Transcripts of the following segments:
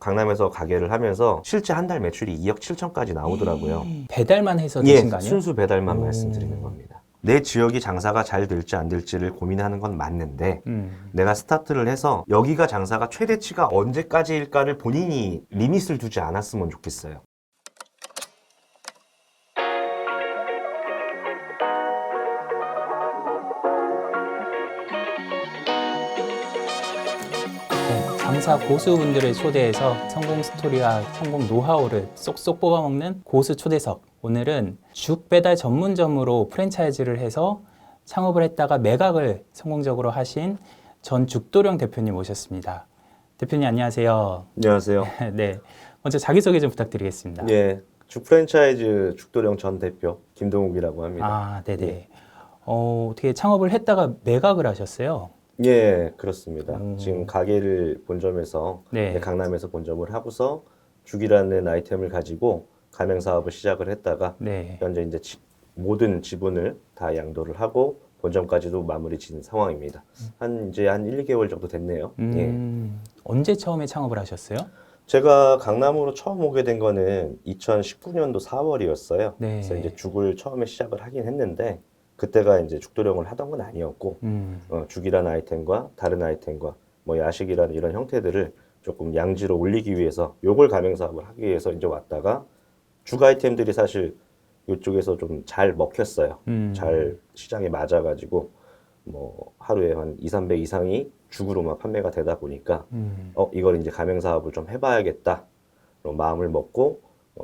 강남에서 가게를 하면서 실제 한 달 매출이 2억 7천까지 나오더라고요. 배달만 해서 예, 되신 거 아니에요? 순수 배달만 말씀드리는 겁니다. 내 지역이 장사가 잘 될지 안 될지를 고민하는 건 맞는데 내가 스타트를 해서 여기가 장사가 최대치가 언제까지일까를 본인이 리밋을 두지 않았으면 좋겠어요. 장사 고수분들을 초대해서 성공 스토리와 성공 노하우를 쏙쏙 뽑아먹는 고수 초대석. 오늘은 죽 배달 전문점으로 프랜차이즈를 해서 창업을 했다가 매각을 성공적으로 하신 전죽도령 대표님 모셨습니다. 대표님 안녕하세요. 안녕하세요. 네, 먼저 자기소개 좀 부탁드리겠습니다. 예, 죽 프랜차이즈 죽도령 전 대표 김동욱이라고 합니다. 아, 네네. 어떻게 창업을 했다가 매각을 하셨어요? 예, 그렇습니다. 지금 가게를 본점에서 네. 강남에서 본점을 하고서 죽이라는 아이템을 가지고 가맹 사업을 시작을 했다가 네. 현재 이제 모든 지분을 다 양도를 하고 본점까지도 마무리 지은 상황입니다. 이제 한 1, 2개월 정도 됐네요. 예. 언제 처음에 창업을 하셨어요? 제가 강남으로 처음 오게 된 거는 2019년도 4월이었어요. 네. 그래서 이제 죽을 처음에 시작을 하긴 했는데 그때가 이제 죽도령을 하던 건 아니었고 죽이라는 아이템과 다른 아이템과 뭐 야식이라는 이런 형태들을 조금 양지로 올리기 위해서 요걸 가맹 사업을 하기 위해서 이제 왔다가 죽 아이템들이 사실 이쪽에서 좀 잘 먹혔어요. 잘 시장에 맞아가지고 뭐 하루에 한 2, 300 이상이 죽으로만 판매가 되다 보니까 이걸 이제 가맹 사업을 좀 해봐야겠다 마음을 먹고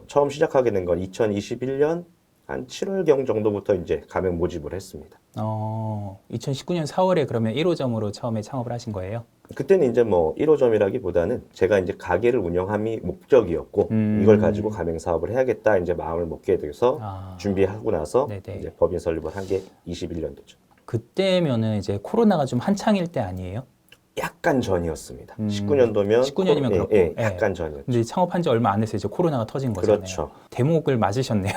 처음 시작하게 된 건 2021년 한 7월경 정도부터 이제 가맹 모집을 했습니다. 2019년 4월에 그러면 1호점으로 처음에 창업을 하신 거예요? 그때는 이제 뭐 1호점이라기보다는 제가 이제 가게를 운영함이 목적이었고 이걸 가지고 가맹 사업을 해야겠다 이제 마음을 먹게 돼서 준비하고 나서 네네. 이제 법인 설립을 한 게 21년도죠. 그때면은 이제 코로나가 좀 한창일 때 아니에요? 약간 전이었습니다. 19년도면 19년이면 그렇고. 예, 약간 전이었죠. 근데 창업한 지 얼마 안 돼서 이제 코로나가 터진 거잖아요. 그렇죠. 대목을 맞으셨네요.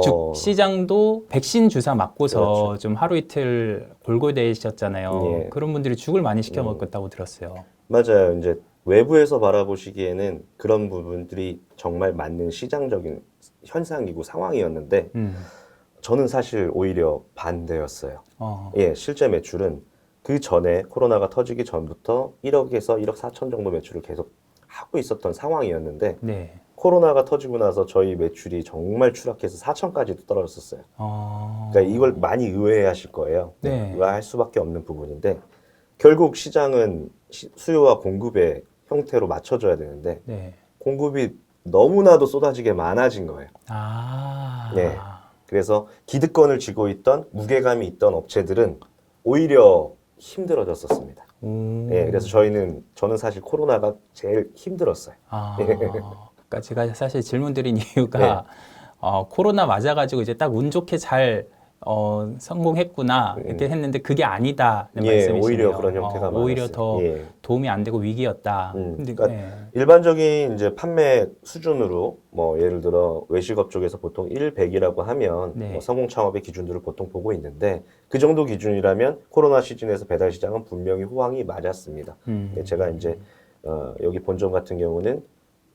죽 시장도 백신 주사 맞고서 그렇죠. 좀 하루 이틀 골골대셨잖아요. 예. 그런 분들이 죽을 많이 시켜 먹었다고 들었어요. 맞아요. 이제 외부에서 바라보시기에는 그런 부분들이 정말 맞는 시장적인 현상이고 상황이었는데 저는 사실 오히려 반대였어요. 예, 실제 매출은 그 전에 코로나가 터지기 전부터 1억에서 1억 4천 정도 매출을 계속 하고 있었던 상황이었는데 네. 코로나가 터지고 나서 저희 매출이 정말 추락해서 4천까지도 떨어졌었어요. 그러니까 이걸 많이 의외하실 거예요. 네. 의아할 수밖에 없는 부분인데 결국 시장은 수요와 공급의 형태로 맞춰줘야 되는데 네. 공급이 너무나도 쏟아지게 많아진 거예요. 네. 그래서 기득권을 쥐고 있던 무게감이 있던 업체들은 오히려 힘들어졌었습니다. 예, 그래서 저는 사실 코로나가 제일 힘들었어요. 그러니까 제가 사실 질문 드린 이유가 코로나 맞아가지고 이제 딱 운 좋게 잘 성공했구나 이렇게 했는데 그게 아니다는 말씀이시네요. 오히려 그런 형태가 오히려 많았어요. 더 도움이 안 되고 위기였다. 근데, 그러니까 일반적인 이제 판매 수준으로 뭐 예를 들어 외식업 쪽에서 보통 100이라고 하면 뭐 성공 창업의 기준들을 보통 보고 있는데 그 정도 기준이라면 코로나 시즌에서 배달 시장은 분명히 호황이 맞았습니다. 제가 이제 여기 본점 같은 경우는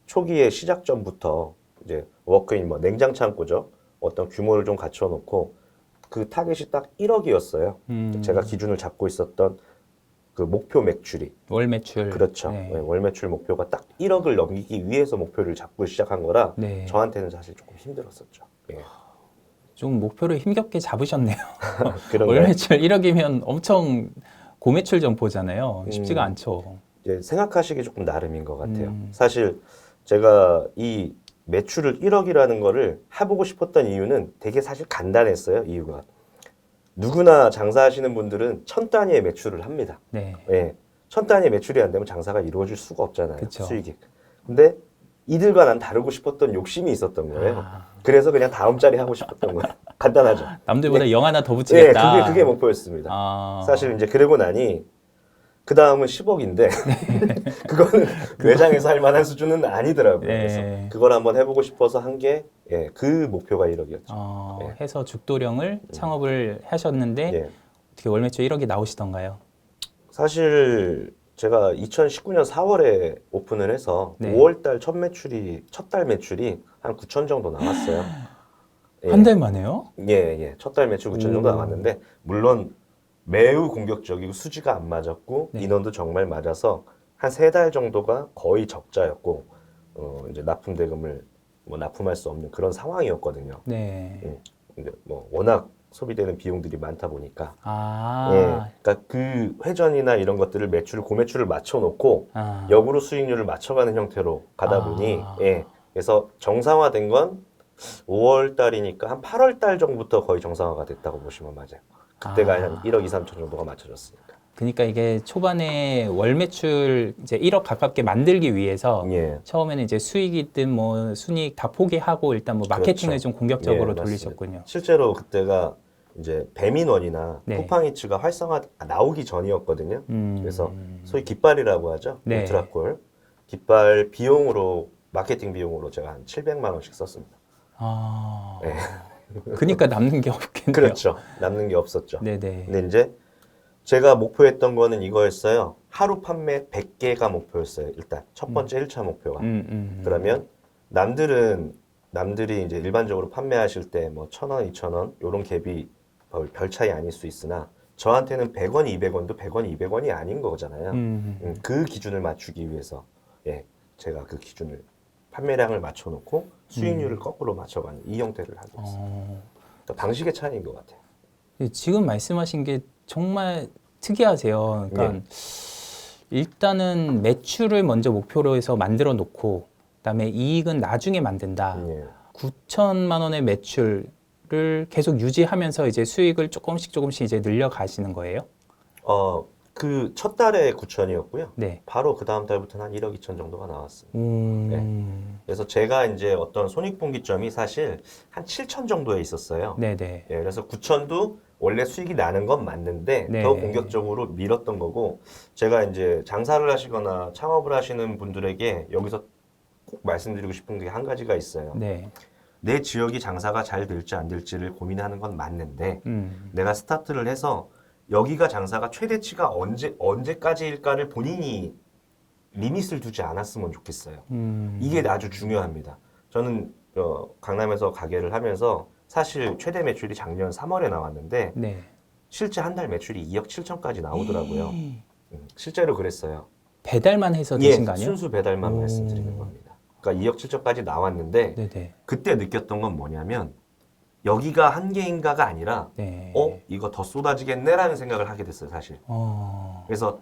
초기에 시작 전부터 이제 워크인 뭐 냉장 창고죠. 어떤 규모를 좀 갖춰놓고 그 타겟이 딱 1억이었어요. 제가 기준을 잡고 있었던 그 목표 매출이. 월 매출. 그렇죠. 네, 월 매출 목표가 딱 1억을 넘기기 위해서 목표를 잡고 시작한 거라 저한테는 사실 조금 힘들었었죠. 예. 좀 목표를 힘겹게 잡으셨네요. 그런가요? 월 매출 1억이면 엄청 고매출 점포잖아요. 쉽지가 않죠. 이제 생각하시기 조금 나름인 것 같아요. 사실 제가 이 매출을 1억이라는 거를 해보고 싶었던 이유는 되게 사실 간단했어요. 이유가 누구나 장사하시는 분들은 1000단위의 매출을 합니다. 예, 1000단위의 매출이 안 되면 장사가 이루어질 수가 없잖아요. 그쵸. 수익이. 근데 이들과 난 다르고 싶었던 욕심이 있었던 거예요. 그래서 그냥 다음 자리 하고 싶었던 거예요. 간단하죠. 남들보다 0 하나 더 붙이겠다. 예, 그게 목표였습니다. 사실 이제 그러고 나니 그 다음은 10억인데 그거는 매장에서 할 만한 수준은 아니더라고요. 그래서 그걸 한번 해보고 싶어서 한 게 그 목표가 1억이었죠. 해서 죽도령을 창업을 하셨는데 어떻게 월 매출 1억이 나오시던가요? 사실 제가 2019년 4월에 오픈을 해서 네. 5월 달 첫 달 매출이 한 9천 정도 나왔어요. 예. 한 달 만에요? 예. 첫 달 매출 9천 정도 나왔는데 물론 매우 공격적이고 수지가 안 맞았고 네. 인원도 정말 맞아서 한 3달 정도가 거의 적자였고 이제 납품 대금을 뭐 납품할 수 없는 그런 상황이었거든요. 네. 근데 뭐 워낙 소비되는 비용들이 많다 보니까 아. 예, 그러니까 그 회전이나 이런 것들을 고매출을 맞춰놓고 아. 역으로 수익률을 맞춰가는 형태로 가다 보니 예, 그래서 정상화된 건 5월 달이니까 한 8월 달 정도부터 거의 정상화가 됐다고 보시면 맞아요. 그때가 한 1억 2, 3천 정도가 맞춰졌으니까. 그러니까 이게 초반에 월 매출 이제 1억 가깝게 만들기 위해서 예. 처음에는 이제 수익이든 뭐 순이익 다 포기하고 일단 뭐 마케팅을 그렇죠. 좀 공격적으로 예, 돌리셨군요. 실제로 그때가 이제 배민원이나 네. 쿠팡이츠가 나오기 전이었거든요. 음. 그래서 소위 깃발이라고 하죠. 네. 울트라콜. 깃발 비용으로 마케팅 비용으로 제가 한 700만 원씩 썼습니다. 아. 네. 그러니까 남는 게 없겠네요. 그렇죠. 남는 게 없었죠. 네네. 근데 이제 제가 목표했던 거는 이거였어요. 하루 판매 100개가 목표였어요. 일단 첫 번째 1차 목표가. 그러면 남들이 이제 일반적으로 판매하실 때 뭐 1,000원, 2,000원 요런 갭이 별 차이 아닐 수 있으나 저한테는 100원, 200원도 100원, 200원이 아닌 거잖아요. 그 기준을 맞추기 위해서 예, 제가 그 기준을 판매량을 맞춰놓고 수익률을 거꾸로 맞춰가는 이 형태를 하고 있어요. 그러니까 방식의 차이인 것 같아요. 지금 말씀하신 게 정말 특이하세요. 그러니까 일단은 매출을 먼저 목표로 해서 만들어 놓고 그다음에 이익은 나중에 만든다. 예. 9천만 원의 매출을 계속 유지하면서 이제 수익을 조금씩 이제 늘려 가시는 거예요? 그 첫 달에 9천이었고요. 네. 바로 그 다음 달부터는 한 1억 2천 정도가 나왔습니다. 음. 그래서 제가 이제 어떤 손익분기점이 사실 한 7천 정도에 있었어요. 네네. 예, 그래서 9천도 원래 수익이 나는 건 맞는데 네. 더 공격적으로 밀었던 거고 제가 이제 장사를 하시거나 창업을 하시는 분들에게 여기서 꼭 말씀드리고 싶은 게 한 가지가 있어요. 네. 내 지역이 장사가 잘 될지 안 될지를 고민하는 건 맞는데 내가 스타트를 해서 여기가 장사가 최대치가 언제까지일까를 본인이 리밋을 두지 않았으면 좋겠어요. 이게 아주 중요합니다. 저는 강남에서 가게를 하면서 사실 최대 매출이 작년 3월에 나왔는데 네. 실제 한 달 매출이 2억 7천까지 나오더라고요. 실제로 그랬어요. 배달만 해서 되신 거 아니에요? 순수 배달만 말씀드리는 겁니다. 그러니까 2억 7천까지 나왔는데 네네. 그때 느꼈던 건 뭐냐면 여기가 한계인가가 아니라 네. 이거 더 쏟아지겠네라는 생각을 하게 됐어요, 사실. 그래서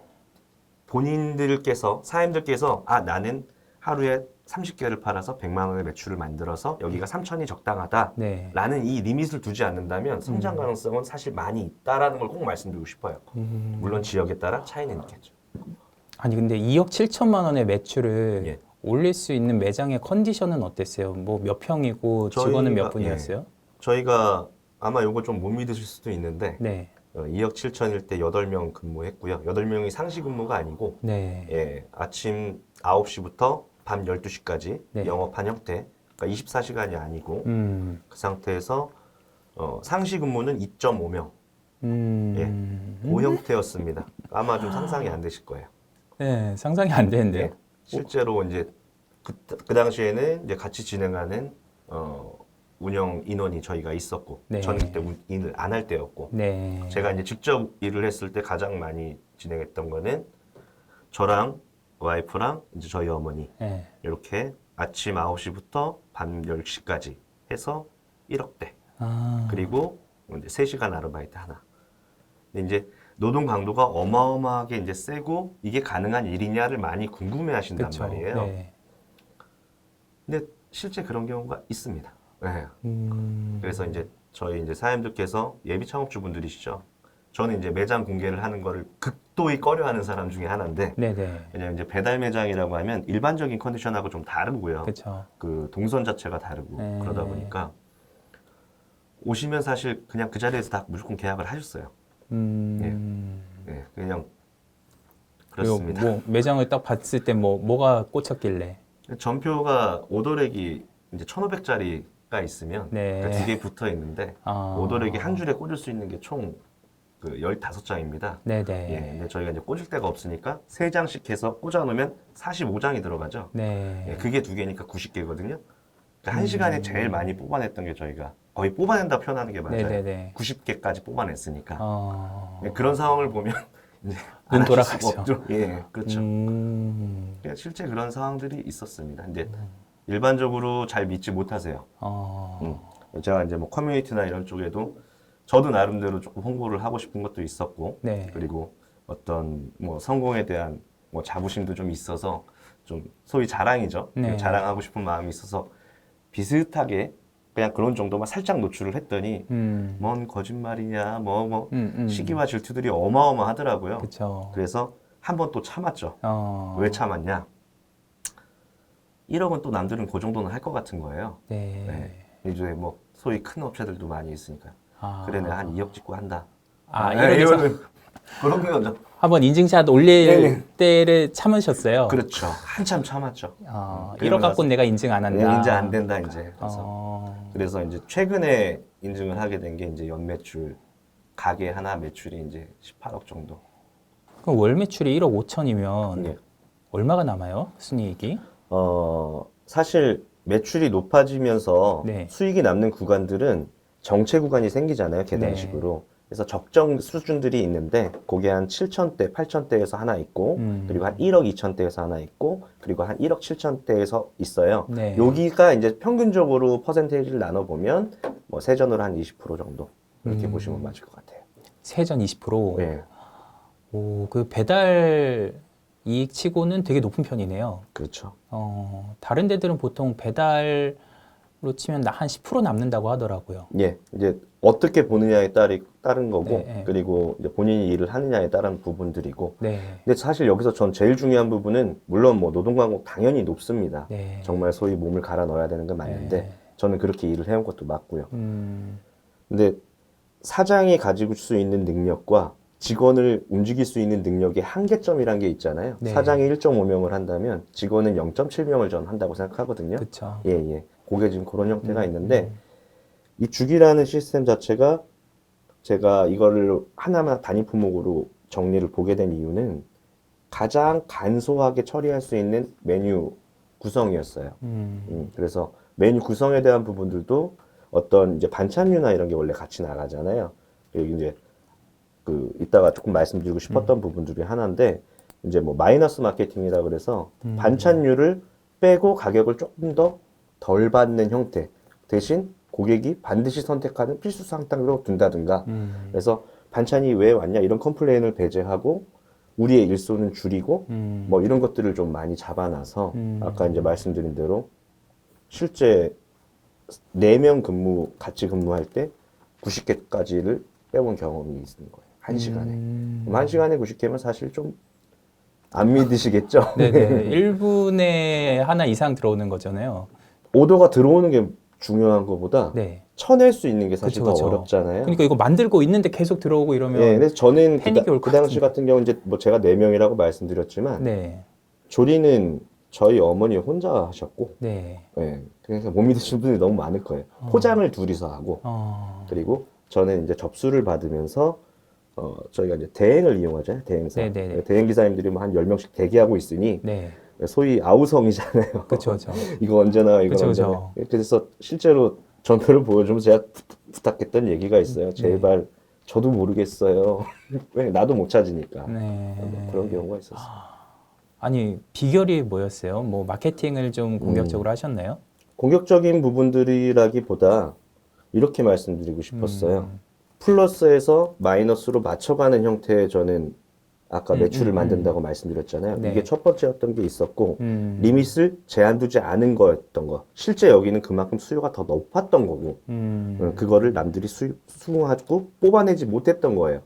본인들께서 사장님들께서 나는 하루에 30개를 팔아서 100만 원의 매출을 만들어서 여기가 3천이 적당하다라는 네. 이 리밋을 두지 않는다면 성장 가능성은 사실 많이 있다라는 걸 꼭 말씀드리고 싶어요. 물론 지역에 따라 차이는 있겠죠. 아니 근데 2억 7천만 원의 매출을 예. 올릴 수 있는 매장의 컨디션은 어땠어요? 뭐 몇 평이고 직원은 몇 저희가- 분이었어요? 저희가 아마 요거 좀 못 믿으실 수도 있는데 네. 2억 7천일 때 8명 근무했고요. 8명이 상시 근무가 아니고 네. 예, 아침 9시부터 밤 12시까지 네. 영업한 형태. 그러니까 24시간이 아니고 그 상태에서 상시 근무는 2.5명. 그 형태였습니다. 아마 좀 상상이 안 되실 거예요. 네, 상상이 안 되는데요. 예, 실제로 이제 그 당시에는 이제 같이 진행하는 운영 인원이 저희가 있었고 네. 저는 그때 일을 안 할 때였고 네. 제가 이제 직접 일을 했을 때 가장 많이 진행했던 거는 저랑 와이프랑 이제 저희 어머니 네. 이렇게 아침 9시부터 밤 10시까지 해서 1억대. 그리고 이제 3시간 아르바이트 하나. 근데 이제 노동 강도가 어마어마하게 이제 세고 이게 가능한 일이냐를 많이 궁금해 하신단 그쵸. 말이에요. 네. 근데 실제 그런 경우가 있습니다. 네. 그래서 이제 저희 이제 사장님들께서 예비 창업주분들이시죠. 저는 이제 매장 공개를 하는 거를 극도히 꺼려하는 사람 중에 하나인데 네네. 왜냐면 이제 배달 매장이라고 하면 일반적인 컨디션하고 좀 다르고요. 그렇죠. 그 동선 자체가 다르고 네. 그러다 보니까 오시면 사실 그냥 그 자리에서 다 무조건 계약을 하셨어요. 예, 그냥 그리고 그렇습니다. 뭐 매장을 딱 봤을 때 뭐가 꽂혔길래? 전표가 오더렉이 이제 1,500짜리가 있으면 네. 두 개 붙어 있는데 아. 오더렉이 한 줄에 꽂을 수 있는 게 총 그 15장입니다. 네네. 예, 근데 저희가 이제 꽂을 데가 없으니까 3장씩 해서 꽂아놓으면 45장이 들어가죠. 네. 예, 그게 2개니까 90개거든요. 그러니까 1시간에 제일 많이 뽑아냈던 게 저희가 거의 뽑아낸다 표현하는 게 맞아요. 네네네. 90개까지 뽑아냈으니까. 어... 예, 그런 상황을 보면 이제 눈 안 하실 수가 돌아가죠. 없죠. 예, 그렇죠. 그러니까 실제 그런 상황들이 있었습니다. 근데 일반적으로 잘 믿지 못하세요. 제가 이제 뭐 커뮤니티나 이런 쪽에도 저도 나름대로 조금 홍보를 하고 싶은 것도 있었고, 네. 그리고 어떤 뭐 성공에 대한 뭐 자부심도 좀 있어서 좀 소위 자랑이죠. 네. 자랑하고 싶은 마음이 있어서 비슷하게 그냥 그런 정도만 살짝 노출을 했더니 뭔 거짓말이냐, 시기와 질투들이 어마어마하더라고요. 그쵸. 그래서 한 번 또 참았죠. 왜 참았냐? 1억은 또 남들은 그 정도는 할 것 같은 거예요. 네. 네. 이제 뭐 소위 큰 업체들도 많이 있으니까. 그래 내가 한 2억 찍고 한다. 이러면서 그런 거죠. 한번 인증샷 올릴 네네. 때를 참으셨어요. 그렇죠. 한참 참았죠. 1억 갖고는 내가 인증 안 한다. 인증 안 된다 이제. 그래서 이제 최근에 인증을 하게 된 게 이제 연매출 가게 하나 매출이 이제 18억 정도. 그럼 월 매출이 1억 5천이면 네. 얼마가 남아요? 순이익이? 사실 매출이 높아지면서 네. 수익이 남는 구간들은 정체 구간이 생기잖아요. 계단식으로. 그래서 적정 수준들이 있는데 그게 한 7천대, 8천대에서 하나 있고 그리고 한 1억 2천대에서 하나 있고 그리고 한 1억 7천대에서 있어요. 네. 여기가 이제 평균적으로 퍼센테이지를 나눠보면 뭐 세전으로 한 20% 정도 이렇게 보시면 맞을 것 같아요. 세전 20%? 네. 오, 그 배달 이익 치고는 되게 높은 편이네요. 그렇죠. 다른 데들은 보통 배달로 치면 한 10% 남는다고 하더라고요. 예, 이제 어떻게 보느냐에 따른 거고, 네. 그리고 이제 본인이 일을 하느냐에 따른 부분들이고. 네. 근데 사실 여기서 전 제일 중요한 부분은 물론 뭐 노동광고 당연히 높습니다. 네. 정말 소위 몸을 갈아 넣어야 되는 건 맞는데 네. 저는 그렇게 일을 해온 것도 맞고요. 근데 사장이 가지고 수 있는 능력과 직원을 움직일 수 있는 능력의 한계점이란 게 있잖아요. 네. 사장이 1.5명을 한다면 직원은 0.7명을 전 한다고 생각하거든요. 그쵸. 예, 예. 그게 지금 그런 형태가 있는데 이 죽이라는 시스템 자체가 제가 이거를 하나만 단위 품목으로 정리를 보게 된 이유는 가장 간소하게 처리할 수 있는 메뉴 구성이었어요. 그래서 메뉴 구성에 대한 부분들도 어떤 이제 반찬류나 이런 게 원래 같이 나가잖아요. 여기 이제 이따가 조금 말씀드리고 싶었던 부분들이 하나인데 이제 뭐 마이너스 마케팅이라 그래서 반찬류를 빼고 가격을 조금 더 덜 받는 형태 대신 고객이 반드시 선택하는 필수 상품으로 둔다든가 그래서 반찬이 왜 왔냐 이런 컴플레인을 배제하고 우리의 일손은 줄이고 뭐 이런 것들을 좀 많이 잡아놔서 아까 이제 말씀드린 대로 실제 4명 같이 근무할 때 90개까지를 빼온 경험이 있는 거예요. 1시간에. 그럼 1시간에 90개면 사실 좀 안 믿으시겠죠? 네네. 1분에 하나 이상 들어오는 거잖아요. 오더가 들어오는 게 중요한 것보다 네. 쳐낼 수 있는 게 사실 그쵸, 더 그쵸. 어렵잖아요. 그러니까 이거 만들고 있는데 계속 들어오고 이러면 예, 그래서 저는 패닉이 올 그 것 당시 같은데. 같은 경우 이제 뭐 제가 4명이라고 말씀드렸지만 네. 조리는 저희 어머니 혼자 하셨고 네. 예, 그래서 못 믿으시는 분들이 너무 많을 거예요. 포장을 둘이서 하고 그리고 저는 이제 접수를 받으면서 저희가 이제 대행을 이용하잖아요. 대행사. 네네네. 대행 기사님들이 뭐 한 10명씩 대기하고 있으니 네. 소위 아우성이잖아요. 그쵸. 이거 언제 나와, 이거 그쵸, 언제 그쵸. 나와. 그래서 실제로 전표를 보여주면서 제가 부탁했던 얘기가 있어요. 제발 저도 모르겠어요. 왜 나도 못 찾으니까. 네. 뭐 그런 경우가 있었어요. 아니, 비결이 뭐였어요? 뭐 마케팅을 좀 공격적으로 하셨나요? 공격적인 부분들이라기보다 이렇게 말씀드리고 싶었어요. 플러스에서 마이너스로 맞춰가는 형태의 저는 아까 매출을 만든다고 말씀드렸잖아요. 네. 이게 첫 번째였던 게 있었고 리밋을 제한 두지 않은 거였던 거. 실제 여기는 그만큼 수요가 더 높았던 거고 그거를 남들이 수긍하고 뽑아내지 못했던 거예요.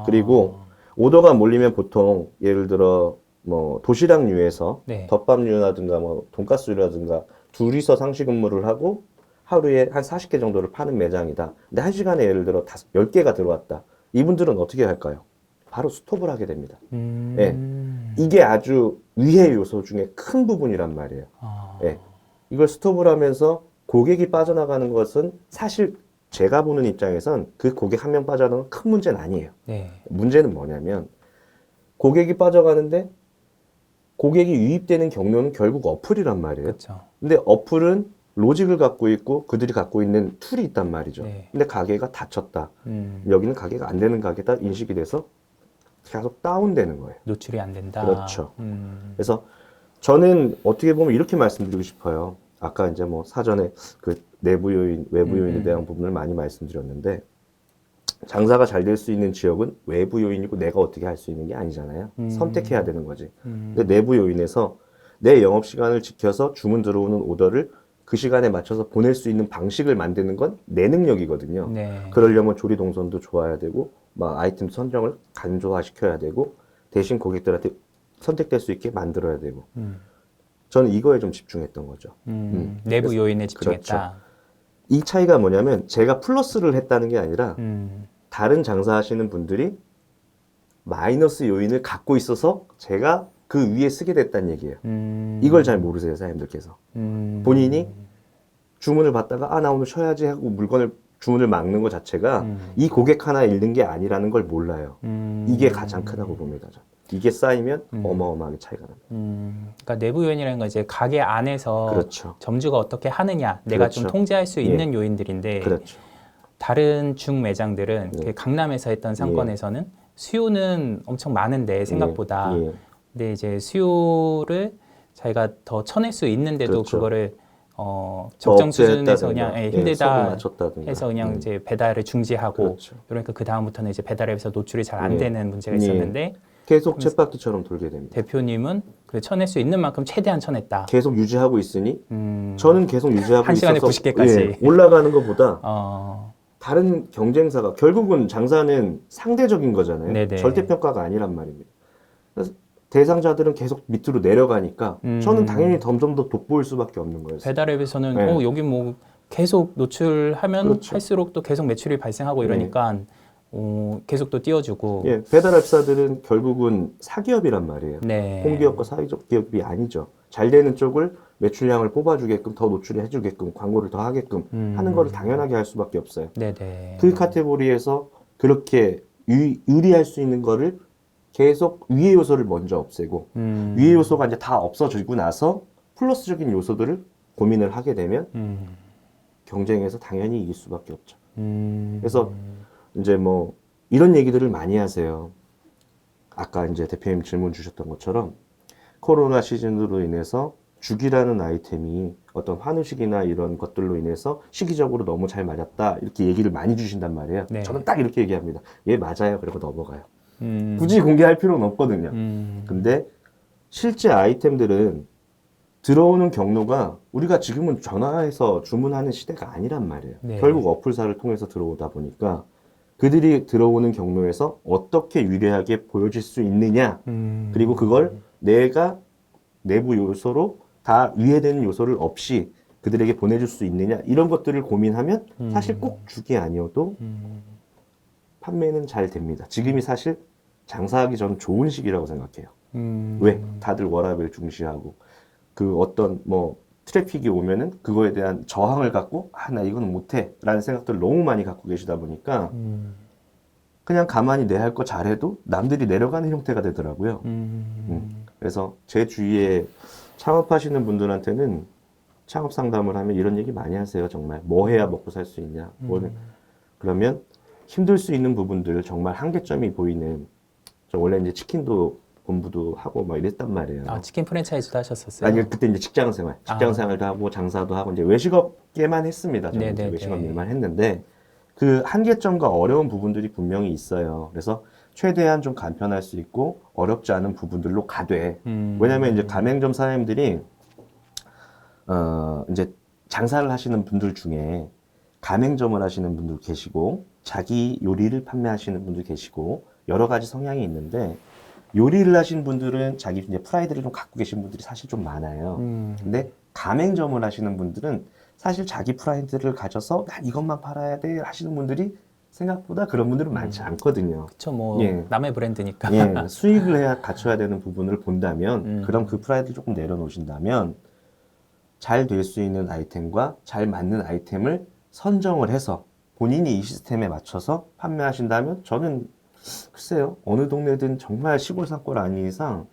그리고 오더가 몰리면 보통 예를 들어 뭐 도시락류에서 네. 덮밥류라든가 뭐 돈가스류라든가 둘이서 상시 근무를 하고 하루에 한 40개 정도를 파는 매장이다. 근데 1시간에 예를 들어 10개가 들어왔다. 이분들은 어떻게 할까요? 바로 스톱을 하게 됩니다. 예. 이게 아주 위해 요소 중에 큰 부분이란 말이에요. 예. 이걸 스톱을 하면서 고객이 빠져나가는 것은 사실 제가 보는 입장에선 그 고객 한 명 빠져나가는 건 큰 문제는 아니에요. 네. 문제는 뭐냐면 고객이 빠져가는데 고객이 유입되는 경로는 결국 어플이란 말이에요. 그렇죠. 근데 어플은 로직을 갖고 있고 그들이 갖고 있는 툴이 있단 말이죠. 네. 근데 가게가 닫혔다. 여기는 가게가 안 되는 가게다 인식이 돼서 계속 다운되는 거예요. 노출이 안 된다. 그렇죠. 그래서 저는 어떻게 보면 이렇게 말씀드리고 싶어요. 아까 이제 뭐 사전에 그 내부 요인, 외부 요인에 대한 부분을 많이 말씀드렸는데 장사가 잘 될 수 있는 지역은 외부 요인이고 내가 어떻게 할 수 있는 게 아니잖아요. 선택해야 되는 거지. 근데 내부 요인에서 내 영업 시간을 지켜서 주문 들어오는 오더를 그 시간에 맞춰서 보낼 수 있는 방식을 만드는 건 내 능력이거든요. 네. 그러려면 조리 동선도 좋아야 되고, 막 아이템 선정을 간소화시켜야 되고, 대신 고객들한테 선택될 수 있게 만들어야 되고. 저는 이거에 좀 집중했던 거죠. 내부 그래서- 요인에 집중했다. 이 차이가 뭐냐면 제가 플러스를 했다는 게 아니라 다른 장사하시는 분들이 마이너스 요인을 갖고 있어서 제가 그 위에 쓰게 됐다는 얘기예요. 이걸 잘 모르세요, 사장님들께서. 본인이 주문을 받다가 나 오늘 쉬어야지 하고 주문을 막는 것 자체가 이 고객 하나 잃는 게 아니라는 걸 몰라요. 이게 가장 크다고 봅니다. 저는. 이게 쌓이면 어마어마하게 차이가 납니다. 그러니까 내부 요인이라는 건 이제 가게 안에서 그렇죠. 점주가 어떻게 하느냐, 내가 좀 그렇죠. 통제할 수 있는 요인들인데 그렇죠. 다른 중 매장들은 예. 그 강남에서 했던 상권에서는 수요는 엄청 많은데 생각보다 예. 근데 이제 수요를 자기가 더 쳐낼 수 있는데도 그렇죠. 그거를 적정 수준에서 그냥 억제했다든가, 힘들다 속을 맞췄다든가. 해서 그냥 이제 배달을 중지하고 그렇죠. 그러니까 그 다음부터는 이제 배달앱에서 노출이 잘 안 예. 되는 문제가 예. 있었는데 계속 쳇바퀴처럼 돌게 됩니다. 대표님은 그 쳐낼 수 있는 만큼 최대한 쳐냈다. 계속 유지하고 있으니 저는 계속 유지하고 한 시간에 있어서 90개까지. 올라가는 것보다 어, 다른 경쟁사가 결국은 장사는 상대적인 거잖아요. 네네. 절대평가가 아니란 말입니다. 그래서 대상자들은 계속 밑으로 내려가니까 저는 당연히 점점 더 돋보일 수밖에 없는 거예요. 배달앱에서는 네. 여기 뭐 계속 노출하면 그렇죠. 할수록 또 계속 매출이 발생하고 이러니까 계속 또 띄워주고 예, 배달앱사들은 결국은 사기업이란 말이에요. 네. 공기업과 사회적 기업이 아니죠. 잘 되는 쪽을 매출량을 뽑아주게끔 더 노출을 해주게끔 광고를 더 하게끔 하는 거를 당연하게 할 수밖에 없어요. 네네. 그 카테고리에서 그렇게 유리할 수 있는 거를 계속 위의 요소를 먼저 없애고 위의 요소가 이제 다 없어지고 나서 플러스적인 요소들을 고민을 하게 되면 경쟁에서 당연히 이길 수밖에 없죠. 그래서 이제 뭐 이런 얘기들을 많이 하세요. 아까 이제 대표님 질문 주셨던 것처럼 코로나 시즌으로 인해서 죽이라는 아이템이 어떤 환우식이나 이런 것들로 인해서 시기적으로 너무 잘 맞았다 이렇게 얘기를 많이 주신단 말이에요. 네. 저는 딱 이렇게 얘기합니다. 예, 맞아요. 그리고 넘어가요. 굳이 공개할 필요는 없거든요. 근데 실제 아이템들은 들어오는 경로가 우리가 지금은 전화해서 주문하는 시대가 아니란 말이에요. 네. 결국 어플사를 통해서 들어오다 보니까 그들이 들어오는 경로에서 어떻게 유리하게 보여질 수 있느냐 그리고 그걸 내가 내부 요소로 다 위해되는 요소를 없이 그들에게 보내줄 수 있느냐 이런 것들을 고민하면 사실 꼭 죽이 아니어도 판매는 잘 됩니다. 지금이 사실 장사하기 전 좋은 시기라고 생각해요. 왜? 다들 워라밸 중시하고 그 어떤 뭐 트래픽이 오면은 그거에 대한 저항을 갖고 나 이거는 못해 라는 생각들을 너무 많이 갖고 계시다 보니까 그냥 가만히 내 할 거 잘해도 남들이 내려가는 형태가 되더라고요. 그래서 제 주위에 창업하시는 분들한테는 창업 상담을 하면 이런 얘기 많이 하세요. 정말 뭐 해야 먹고 살 수 있냐. 그러면 힘들 수 있는 부분들 정말 한계점이 보이는 저 원래 이제 치킨도 본부도 하고 막 이랬단 말이에요. 아, 치킨 프랜차이즈도 하셨었어요? 아니 그때 이제 직장 생활도 하고 장사도 하고 이제 외식업계만 했습니다. 저는 이제 네네네. 외식업 일만 했는데 그 한계점과 어려운 부분들이 분명히 있어요. 그래서 최대한 좀 간편할 수 있고 어렵지 않은 부분들로 가되 왜냐하면 이제 가맹점 사장님들이 이제 장사를 하시는 분들 중에 가맹점을 하시는 분들 계시고 자기 요리를 판매하시는 분들 계시고 여러 가지 성향이 있는데 요리를 하신 분들은 자기 이제 프라이드를 좀 갖고 계신 분들이 사실 좀 많아요. 근데 가맹점을 하시는 분들은 사실 자기 프라이드를 가져서 난 이것만 팔아야 돼 하시는 분들이 생각보다 그런 분들은 많지 않거든요. 그쵸, 뭐 예. 남의 브랜드니까. 예, 수익을 해야 갖춰야 되는 부분을 본다면 그럼 그 프라이드를 조금 내려놓으신다면 잘 될 수 있는 아이템과 잘 맞는 아이템을 선정을 해서 본인이 이 시스템에 맞춰서 판매하신다면 저는 글쎄요, 어느 동네든 정말 시골 산골 아닌 이상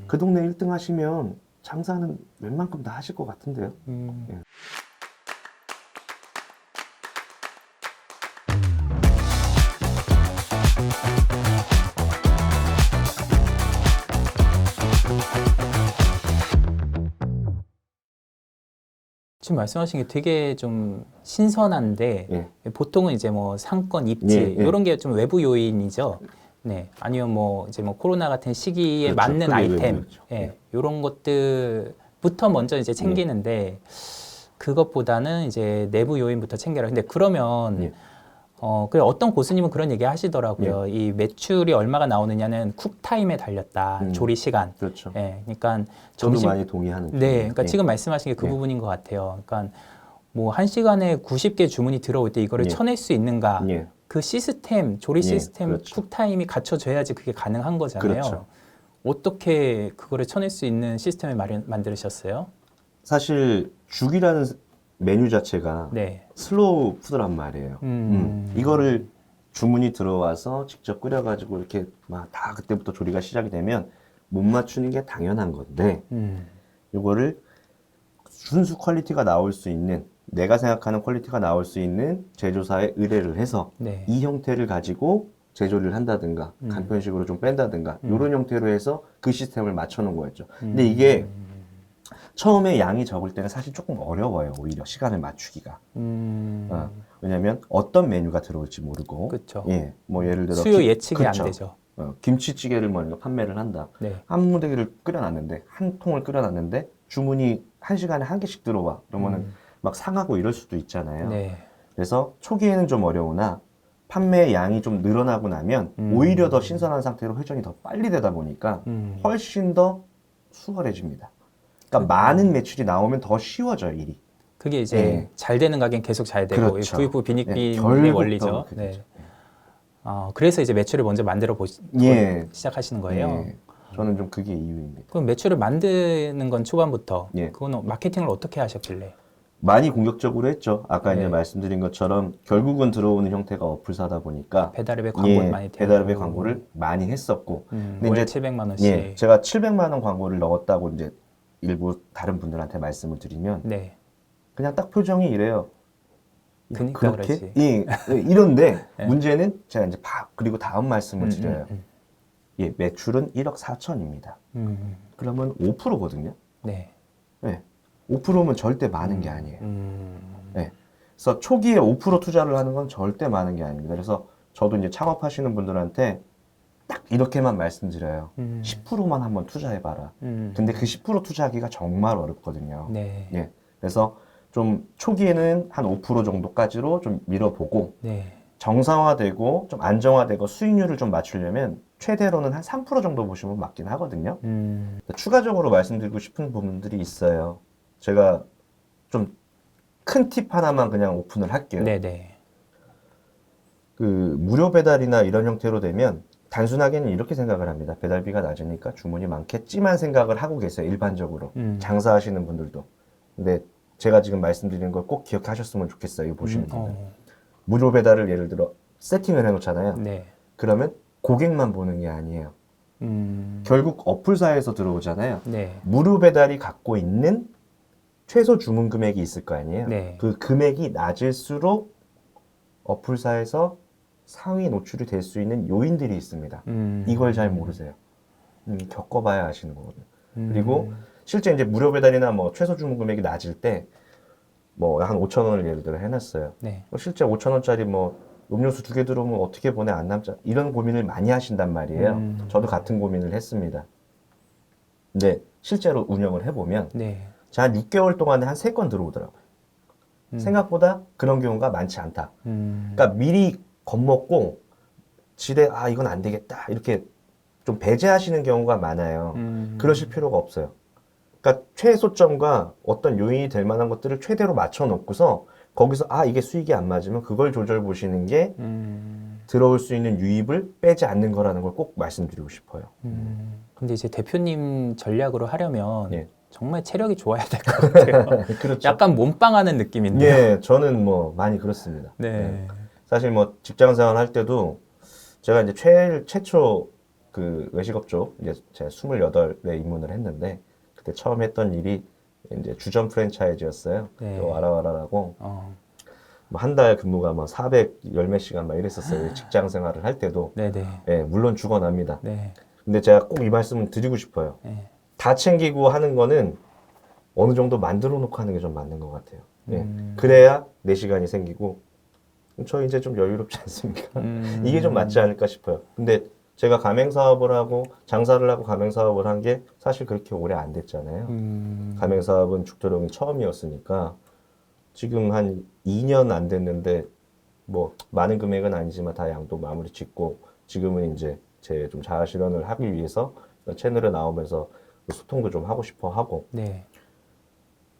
그 동네 1등 하시면 장사는 웬만큼 다 하실 것 같은데요. 예. 지금 말씀하신 게 되게 좀 신선한데 예. 보통은 이제 뭐 상권 입지 예, 예. 이런 게 좀 외부 요인이죠. 네. 아니면 뭐 이제 뭐 코로나 같은 시기에 그렇죠. 맞는 그게 아이템, 외부였죠. 예. 이런 것들부터 먼저 이제 챙기는데 그것보다는 이제 내부 요인부터 챙겨라. 근데 그러면 예. 그래 어떤 고수님은 그런 얘기 하시더라고요. 이 매출이 얼마가 나오느냐는 쿡타임에 달렸다. 조리 시간. 그렇죠. 예. 그러니까 저도 많이 동의하는 네, 편이에요. 그러니까 예. 지금 말씀하신 게 그 예. 부분인 것 같아요. 그러니까 뭐 1시간에 90개 주문이 들어올 때 이거를 예. 쳐낼 수 있는가? 예. 그 시스템, 조리 예, 시스템, 그렇죠. 쿡타임이 갖춰져야지 그게 가능한 거잖아요. 그렇죠. 어떻게 그거를 쳐낼 수 있는 시스템을 만드셨어요? 사실 죽이라는 메뉴 자체가 네. 슬로우 푸드란 말이에요. 이거를 주문이 들어와서 직접 끓여가지고 이렇게 막 다 그때부터 조리가 시작이 되면 못 맞추는 게 당연한 건데 이거를 순수 퀄리티가 나올 수 있는 내가 생각하는 퀄리티가 나올 수 있는 제조사에 의뢰를 해서 네. 이 형태를 가지고 제조를 한다든가 간편식으로 좀 뺀다든가 이런 형태로 해서 그 시스템을 맞춰놓은 거였죠. 근데 이게 처음에 양이 적을 때는 사실 조금 어려워요. 오히려 시간을 맞추기가. 왜냐면 어떤 메뉴가 들어올지 모르고. 그쵸. 예, 뭐 예를 들어 수요 예측이 그렇죠. 안 되죠. 김치찌개를 먼저 판매를 한다. 네. 한 무대기를 끓여놨는데 한 통을 끓여놨는데 주문이 1시간에 1개씩 들어와. 그러면은 막 상하고 이럴 수도 있잖아요. 네. 그래서 초기에는 좀 어려우나 판매 양이 좀 늘어나고 나면 오히려 더 신선한 상태로 회전이 더 빨리 되다 보니까 훨씬 더 수월해집니다. 그러니까 많은 매출이 나오면 더 쉬워져요, 일이. 그게 이제 예. 잘 되는 가게는 계속 잘 되고 그렇죠. 부익부 예, 빈익빈의 결국 원리죠. 더 그렇게 네. 되죠. 그래서 이제 매출을 먼저 만들어 예. 시작하시는 거예요. 예. 저는 좀 그게 이유입니다. 그럼 매출을 만드는 건 초반부터 예. 그거는 마케팅을 어떻게 하셨길래? 많이 공격적으로 했죠. 아까 네. 이제 말씀드린 것처럼 결국은 들어오는 형태가 어플사다 보니까 배달앱에 광고를 많이 배달앱에 대고. 광고를 많이 했었고 월 700만 원씩. 예, 제가 700만 원 광고를 넣었다고 이제 일부 다른 분들한테 말씀을 드리면 네. 그냥 딱 표정이 이래요. 그니까 그렇게? 그러지. 예, 이런데 네. 문제는 제가 이제 그리고 다음 말씀을 드려요. 예, 매출은 1억 4천입니다. 그러면 5%거든요. 네. 네. 5%면 절대 많은 게 아니에요. 네. 그래서 초기에 5% 투자를 하는 건 절대 많은 게 아닙니다. 그래서 저도 이제 창업하시는 분들한테 딱 이렇게만 말씀드려요. 10%만 한번 투자해봐라. 근데 그 10% 투자하기가 정말 어렵거든요. 네. 예. 그래서 좀 초기에는 한 5% 정도까지로 좀 밀어보고 네. 정상화되고 좀 안정화되고 수익률을 좀 맞추려면 최대로는 한 3% 정도 보시면 맞긴 하거든요. 추가적으로 말씀드리고 싶은 부분들이 있어요. 제가 좀 큰 팁 하나만 그냥 오픈을 할게요. 네네. 그 무료 배달이나 이런 형태로 되면 단순하게는 이렇게 생각을 합니다. 배달비가 낮으니까 주문이 많겠지만 생각을 하고 계세요. 일반적으로. 장사하시는 분들도. 근데 제가 지금 말씀드리는 걸 꼭 기억하셨으면 좋겠어요. 이거 보시는 분들. 무료 배달을 예를 들어 세팅을 해놓잖아요. 네. 그러면 고객만 보는 게 아니에요. 결국 어플사에서 들어오잖아요. 네. 무료 배달이 갖고 있는 최소 주문 금액이 있을 거 아니에요. 네. 그 금액이 낮을수록 어플사에서 상위 노출이 될 수 있는 요인들이 있습니다. 이걸 잘 모르세요. 겪어봐야 아시는 거거든요. 그리고 실제 이제 무료 배달이나 뭐 최소 주문 금액이 낮을 때 뭐 한 5천 원을 예를 들어 해놨어요. 네. 실제 5천 원짜리 뭐 음료수 2개 들어오면 어떻게 보내 안 남자 이런 고민을 많이 하신단 말이에요. 저도 같은 고민을 했습니다. 근데 실제로 운영을 해보면 네. 자, 한 6개월 동안에 한 3건 들어오더라고요. 생각보다 그런 경우가 많지 않다. 그러니까 미리 겁먹고 지레 이건 안 되겠다 이렇게 좀 배제하시는 경우가 많아요. 그러실 필요가 없어요. 그러니까 최소점과 어떤 요인이 될 만한 것들을 최대로 맞춰 놓고서 거기서 이게 수익이 안 맞으면 그걸 조절 보시는 게 들어올 수 있는 유입을 빼지 않는 거라는 걸 꼭 말씀드리고 싶어요. 근데 이제 대표님 전략으로 하려면 예. 정말 체력이 좋아야 될 것 같아요. 그렇죠. 약간 몸빵하는 느낌인데요. 예, 저는 뭐 많이 그렇습니다. 네. 사실 뭐 직장 생활 할 때도 제가 이제 최초 그 외식업 쪽 이제 제가 28에 입문을 했는데 그때 처음 했던 일이 이제 주점 프랜차이즈였어요. 네. 또 와라와라라고 어, 뭐 한 달 근무가 뭐 410 몇 시간 막 이랬었어요. 직장 생활을 할 때도. 네네. 예, 물론 죽어납니다. 네. 근데 제가 꼭 이 말씀을 드리고 싶어요. 네. 다 챙기고 하는 거는 어느 정도 만들어 놓고 하는 게 좀 맞는 것 같아요. 예. 그래야 내 시간이 생기고 저 이제 좀 여유롭지 않습니까? 이게 좀 맞지 않을까 싶어요. 근데 제가 가맹사업을 하고 장사를 하고 가맹사업을 한 게 사실 그렇게 오래 안 됐잖아요. 가맹사업은 죽도록이 처음이었으니까 지금 한 2년 안 됐는데 뭐 많은 금액은 아니지만 다 양도 마무리 짓고 지금은 이제 제 좀 자아 실현을 하기 위해서 채널에 나오면서 소통도 좀 하고 싶어 하고 네.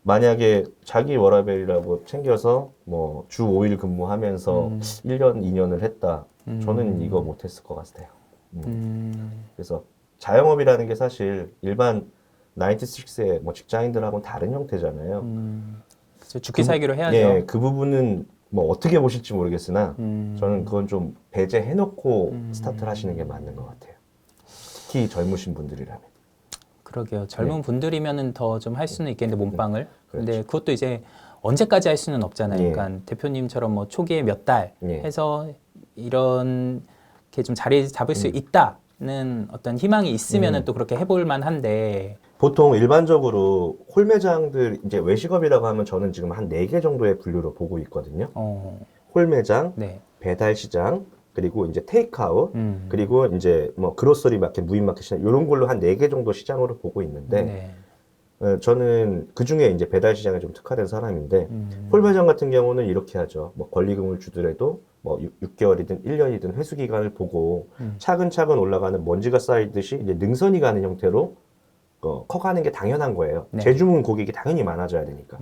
만약에 자기 워라밸이라고 챙겨서 뭐 주 5일 근무하면서 1년, 2년을 했다. 저는 이거 못했을 것 같아요. 그래서 자영업이라는 게 사실 일반 96의 뭐 직장인들하고는 다른 형태잖아요. 그쵸, 죽기 살기로 해야죠. 예, 그 부분은 뭐 어떻게 보실지 모르겠으나 저는 그건 좀 배제해놓고 스타트를 하시는 게 맞는 것 같아요. 특히 젊으신 분들이라면. 그러게요. 젊은 분들이면은 더 좀 할 수는 있겠는데 몸빵을. 그렇죠. 근데 그것도 이제 언제까지 할 수는 없잖아요. 예. 그러니까 대표님처럼 뭐 초기에 몇 달 예. 해서 이런 게 좀 자리 잡을 수 있다는 어떤 희망이 있으면은 또 그렇게 해볼 만한데. 보통 일반적으로 홀매장들 이제 외식업이라고 하면 저는 지금 한 4개 정도의 분류로 보고 있거든요. 홀매장, 네. 배달시장, 그리고 이제 테이크아웃, 그리고 이제 뭐 그로서리 마켓, 무인 마켓 이런 걸로 한 4개 정도 시장으로 보고 있는데 네. 저는 그 중에 이제 배달 시장에 좀 특화된 사람인데 홀매장 같은 경우는 이렇게 하죠. 뭐 권리금을 주더라도 뭐 6개월이든 1년이든 회수 기간을 보고 차근차근 올라가는 먼지가 쌓이듯이 이제 능선이 가는 형태로 커가는 게 당연한 거예요. 네. 재주문 고객이 당연히 많아져야 되니까.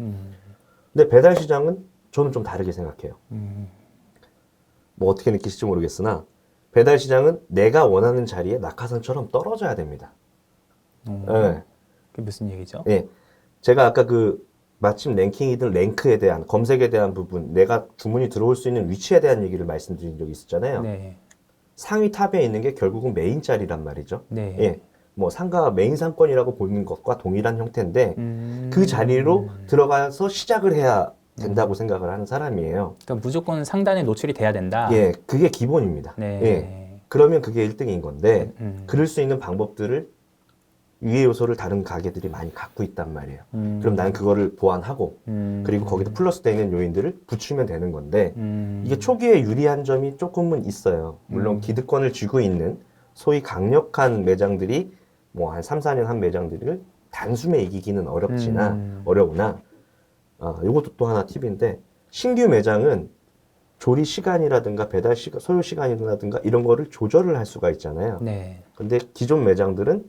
근데 배달 시장은 저는 좀 다르게 생각해요. 뭐 어떻게 느끼실지 모르겠으나 배달 시장은 내가 원하는 자리에 낙하산처럼 떨어져야 됩니다. 예. 그게 무슨 얘기죠? 예. 제가 아까 그 마침 랭킹이든 랭크에 대한 검색에 대한 부분, 내가 주문이 들어올 수 있는 위치에 대한 얘기를 말씀드린 적이 있었잖아요. 네. 상위 탑에 있는 게 결국은 메인 자리란 말이죠. 네. 예. 뭐 상가 메인 상권이라고 보는 것과 동일한 형태인데 그 자리로 들어가서 시작을 해야 된다고 생각을 하는 사람이에요. 그러니까 무조건 상단에 노출이 돼야 된다. 예, 그게 기본입니다. 네. 예. 그러면 그게 1등인 건데 그럴 수 있는 방법들을 유해 요소를 다른 가게들이 많이 갖고 있단 말이에요. 그럼 난 그거를 보완하고 그리고 거기다 플러스 되는 요인들을 붙이면 되는 건데 이게 초기에 유리한 점이 조금은 있어요. 물론 기득권을 쥐고 있는 소위 강력한 매장들이 뭐 한 3, 4년 한 매장들을 단숨에 이기기는 어려우나 이것도 또 하나 팁인데 신규 매장은 조리 시간이라든가 배달 시간, 소요 시간이라든가 이런 거를 조절을 할 수가 있잖아요. 네. 근데 기존 매장들은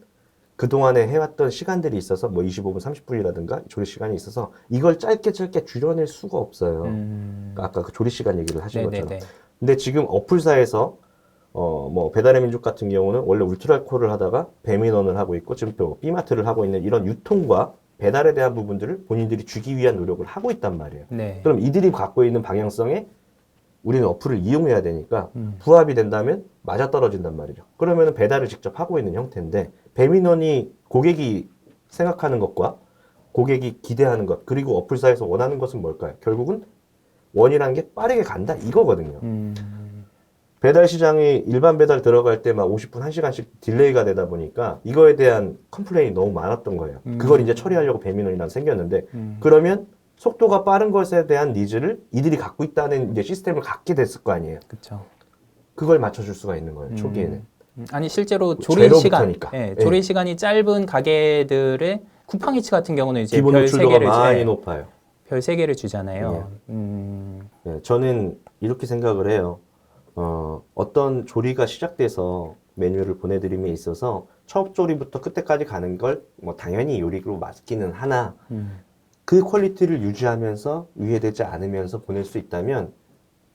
그동안에 해왔던 시간들이 있어서 뭐 25분, 30분이라든가 조리 시간이 있어서 이걸 짧게 줄여낼 수가 없어요. 그러니까 아까 그 조리 시간 얘기를 하신 네네네. 것처럼. 근데 지금 어플사에서 뭐 배달의 민족 같은 경우는 원래 울트라콜을 하다가 배민원을 하고 있고 지금 또 B마트를 하고 있는 이런 유통과 배달에 대한 부분들을 본인들이 주기 위한 노력을 하고 있단 말이에요. 네. 그럼 이들이 갖고 있는 방향성에 우리는 어플을 이용해야 되니까 부합이 된다면 맞아떨어진단 말이죠. 그러면 배달을 직접 하고 있는 형태인데 배민원이 고객이 생각하는 것과 고객이 기대하는 것 그리고 어플사에서 원하는 것은 뭘까요? 결국은 원이라는 게 빠르게 간다 이거거든요. 배달 시장이 일반 배달 들어갈 때 막 50분, 1시간씩 딜레이가 되다 보니까 이거에 대한 컴플레인이 너무 많았던 거예요. 그걸 이제 처리하려고 배민원이란 생겼는데 그러면 속도가 빠른 것에 대한 니즈를 이들이 갖고 있다는 이제 시스템을 갖게 됐을 거 아니에요. 그렇죠. 그걸 맞춰줄 수가 있는 거예요. 초기에는. 아니 실제로 조리 시간, 제로부터니까. 예, 조리 시간이 짧은 가게들의 쿠팡이츠 같은 경우는 이제 기본 별 노출도가 3개를 많이 높아요. 별 3개를 주잖아요. 네, 저는 이렇게 생각을 해요. 어떤 조리가 시작돼서 메뉴를 보내드림에 있어서 첫 조리부터 끝에까지 가는 걸 뭐 당연히 요리로 맞기는 하나 그 퀄리티를 유지하면서 유예되지 않으면서 보낼 수 있다면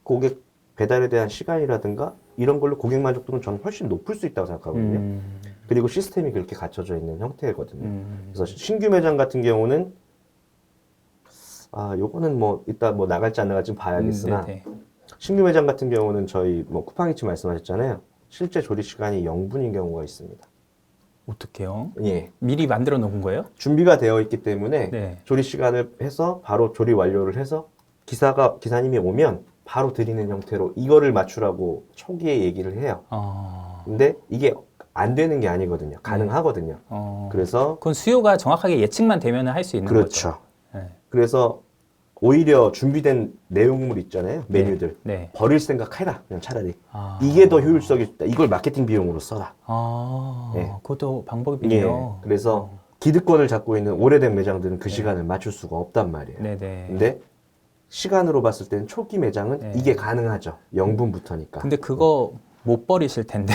고객 배달에 대한 시간이라든가 이런 걸로 고객 만족도는 저는 훨씬 높을 수 있다고 생각하거든요. 그리고 시스템이 그렇게 갖춰져 있는 형태거든요. 그래서 신규 매장 같은 경우는 요거는 뭐 이따 뭐 나갈지 안 나갈지 봐야겠으나 네네. 신규 매장 같은 경우는 저희 뭐 쿠팡이츠 말씀하셨잖아요. 실제 조리 시간이 0분인 경우가 있습니다. 어떻게요? 예. 미리 만들어 놓은 거예요? 준비가 되어 있기 때문에 네. 조리 시간을 해서 바로 조리 완료를 해서 기사님이 오면 바로 드리는 형태로 이거를 맞추라고 초기에 얘기를 해요. 근데 이게 안 되는 게 아니거든요. 가능하거든요. 그래서 그건 수요가 정확하게 예측만 되면 할 수 있는 그렇죠. 거죠. 네. 그래서 오히려 준비된 내용물 있잖아요. 메뉴들. 네. 버릴 생각 해라. 그냥 차라리. 이게 더 효율적이다. 이걸 마케팅 비용으로 써라. 네. 그것도 예. 방법이네요. 그래서 기득권을 잡고 있는 오래된 매장들은 그 시간을 맞출 수가 없단 말이에요. 네네. 근데 시간으로 봤을 때는 초기 매장은 네. 이게 가능하죠. 0분부터니까. 근데 그거 못 버리실 텐데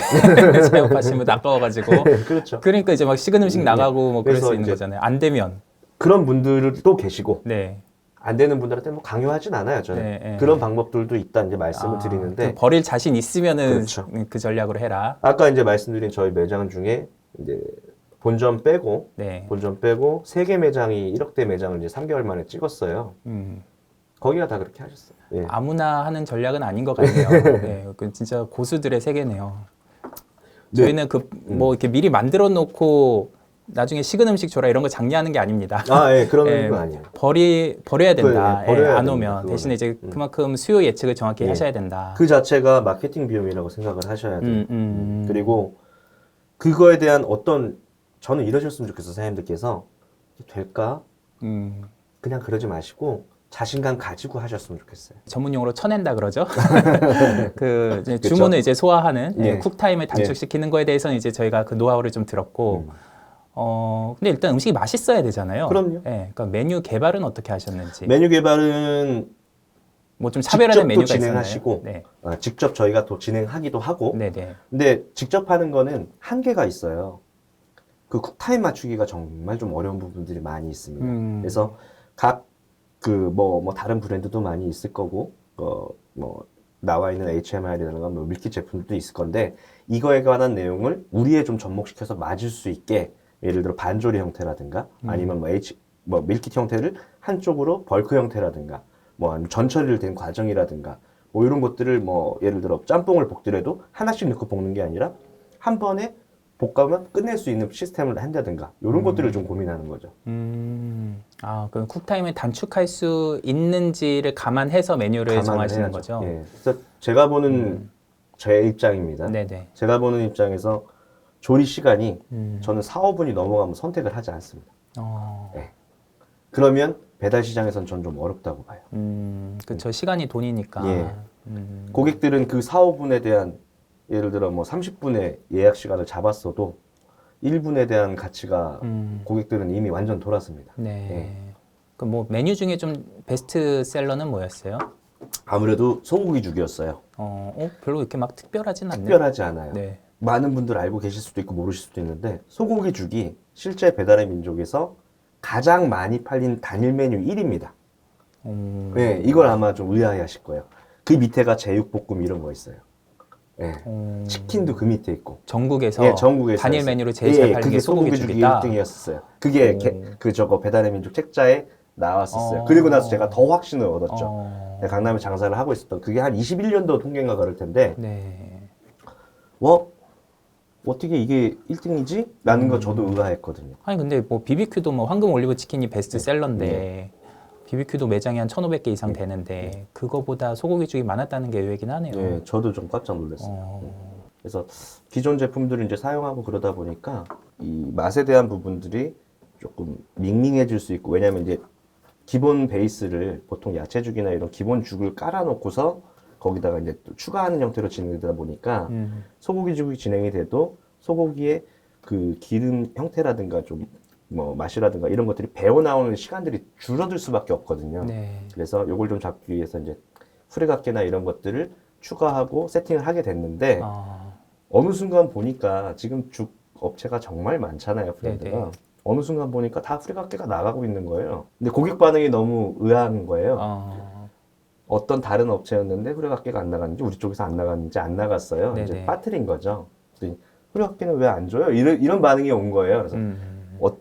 사용하시면 아까워가지고. 그렇죠. 그러니까 이제 막 식은 음식 나가고 뭐 그럴 그래서 수 있는 이제 거잖아요. 안 되면. 그런 분들도 계시고 네. 안 되는 분들한테 뭐 강요하진 않아요. 저는 네. 그런 방법들도 있다 이제 말씀을 드리는데 버릴 자신 있으면은 그렇죠. 그 전략으로 해라. 아까 이제 말씀드린 저희 매장 중에 이제 본점 빼고 네. 본점 빼고 3개 매장이 1억대 매장을 이제 3개월 만에 찍었어요. 거기가 다 그렇게 하셨어요. 예. 아무나 하는 전략은 아닌 것 같네요. 네, 그 진짜 고수들의 세계네요. 네. 저희는 그 뭐 이렇게 미리 만들어 놓고 나중에 식은 음식 줘라 이런 거 장려하는 게 아닙니다. 예, 그런 예, 건 아니에요. 버려야 된다. 네, 버려야 안 됩니다, 오면 그거는. 대신에 이제 그만큼 수요 예측을 정확히 하셔야 된다. 그 자체가 마케팅 비용이라고 생각을 하셔야 돼요. 그리고 그거에 대한 저는 이러셨으면 좋겠어요. 사장님들께서 될까? 그냥 그러지 마시고 자신감 가지고 하셨으면 좋겠어요. 전문 용어로 쳐낸다 그러죠. 그 이제 그쵸? 주문을 이제 소화하는 예. 쿡타임을 단축시키는 거에 대해서는 이제 저희가 그 노하우를 좀 들었고, 근데 일단 음식이 맛있어야 되잖아요. 그럼요. 예, 그러니까 메뉴 개발은 어떻게 하셨는지. 메뉴 개발은 뭐 좀 차별화된 직접 또 메뉴가 진행하시고 있었나요? 네. 직접 저희가 또 진행하기도 하고 네네. 근데 직접 하는 거는 한계가 있어요. 그 쿡타임 맞추기가 정말 좀 어려운 부분들이 많이 있습니다. 그래서 각 뭐 다른 브랜드도 많이 있을 거고 뭐 나와 있는 HMR이라든가 뭐 밀키트 제품도 있을 건데 이거에 관한 내용을 우리에 좀 접목시켜서 맞을 수 있게 예를 들어 반조리 형태라든가 아니면 뭐 밀키트 형태를 한쪽으로 벌크 형태라든가 뭐 아니면 전처리를 된 과정이라든가 뭐 이런 것들을 뭐 예를 들어 짬뽕을 볶더라도 하나씩 넣고 볶는 게 아니라 한 번에 볶으면 끝낼 수 있는 시스템을 한다든가 이런 것들을 좀 고민하는 거죠. 그럼 쿡타임을 단축할 수 있는지를 감안해서 메뉴를 정하시는 해야죠. 거죠? 예. 그래서 제가 보는 제 입장입니다. 네네. 제가 보는 입장에서 조리 시간이 저는 4, 5분이 넘어가면 선택을 하지 않습니다. 예. 그러면 배달 시장에선 전 좀 어렵다고 봐요. 그쵸. 시간이 돈이니까. 예. 고객들은 그 4, 5분에 대한 예를 들어 뭐 30분의 예약 시간을 잡았어도 1분에 대한 가치가 고객들은 이미 완전 돌았습니다. 네. 예. 그럼 뭐 메뉴 중에 좀 베스트셀러는 뭐였어요? 아무래도 소고기죽이었어요. 별로 이렇게 막 특별하진 않네요. 특별하지 않아요. 네. 많은 분들 알고 계실 수도 있고 모르실 수도 있는데 소고기죽이 실제 배달의 민족에서 가장 많이 팔린 단일 메뉴 1위입니다. 네, 이걸 아마 좀 의아해 하실 거예요. 그 밑에가 제육볶음 이런 거 있어요. 네. 치킨도 그 밑에 있고. 전국에서, 예, 전국에서 단일 했어요. 메뉴로 제일 잘 팔린 그게 게 소고기죽이다. 1등이었어요. 그게 저거 배달의 민족 책자에 나왔었어요. 그리고 나서 제가 더 확신을 얻었죠. 네, 강남에 장사를 하고 있었던 그게 한 21년도 통계인가 그럴 텐데 네. 어떻게 이게 1등이지? 라는 거 저도 의아했거든요. 아니 근데 뭐 BBQ도 뭐 황금 올리브 치킨이 베스트셀러인데 BBQ도 매장이 한 1,500개 이상 되는데 그거보다 소고기죽이 많았다는 게 의외긴 하네요. 네, 저도 좀 깜짝 놀랐어요. 그래서 기존 제품들을 이제 사용하고 그러다 보니까 이 맛에 대한 부분들이 조금 밍밍해질 수 있고 왜냐하면 이제 기본 베이스를 보통 야채죽이나 이런 기본 죽을 깔아놓고서 거기다가 이제 또 추가하는 형태로 진행되다 보니까 소고기죽이 진행이 돼도 소고기의 그 기름 형태라든가 좀 뭐 맛이라든가 이런 것들이 배어 나오는 시간들이 줄어들 수밖에 없거든요. 네. 그래서 요걸 좀 잡기 위해서 이제 후레각계나 이런 것들을 추가하고 세팅을 하게 됐는데 어느 순간 보니까 지금 죽 업체가 정말 많잖아요, 브랜드가. 네네. 어느 순간 보니까 다 후레각계가 나가고 있는 거예요. 근데 고객 반응이 너무 의아한 거예요. 어떤 다른 업체였는데 후레각계가 안 나갔는지 우리 쪽에서 안 나갔는지 안 나갔어요. 네네. 이제 빠뜨린 거죠. 그랬더니 우리 학교는 왜 안 줘요? 이런 반응이 온 거예요. 그래서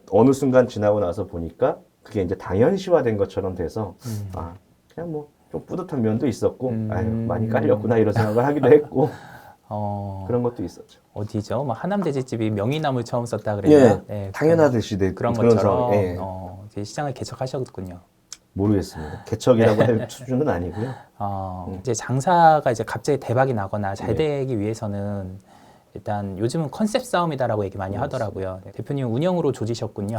어느 순간 지나고 나서 보니까 그게 이제 당연시화된 것처럼 돼서 아 그냥 뭐 좀 뿌듯한 면도 있었고 아유 많이 깔렸구나 이런 생각을 하기도 했고 그런 것도 있었죠. 어디죠? 뭐 하남돼지집이 명이나물 처음 썼다 그랬나? 예, 당연하듯이 그런 그런 것처럼 상황, 예. 이제 시장을 개척하셨군요. 모르겠습니다. 개척이라고 할 수준은 아니고요. 이제 장사가 이제 갑자기 대박이 나거나 잘 네. 되기 위해서는 일단 요즘은 컨셉 싸움이다라고 얘기 많이 하더라고요. 네, 대표님 운영으로 조지셨군요.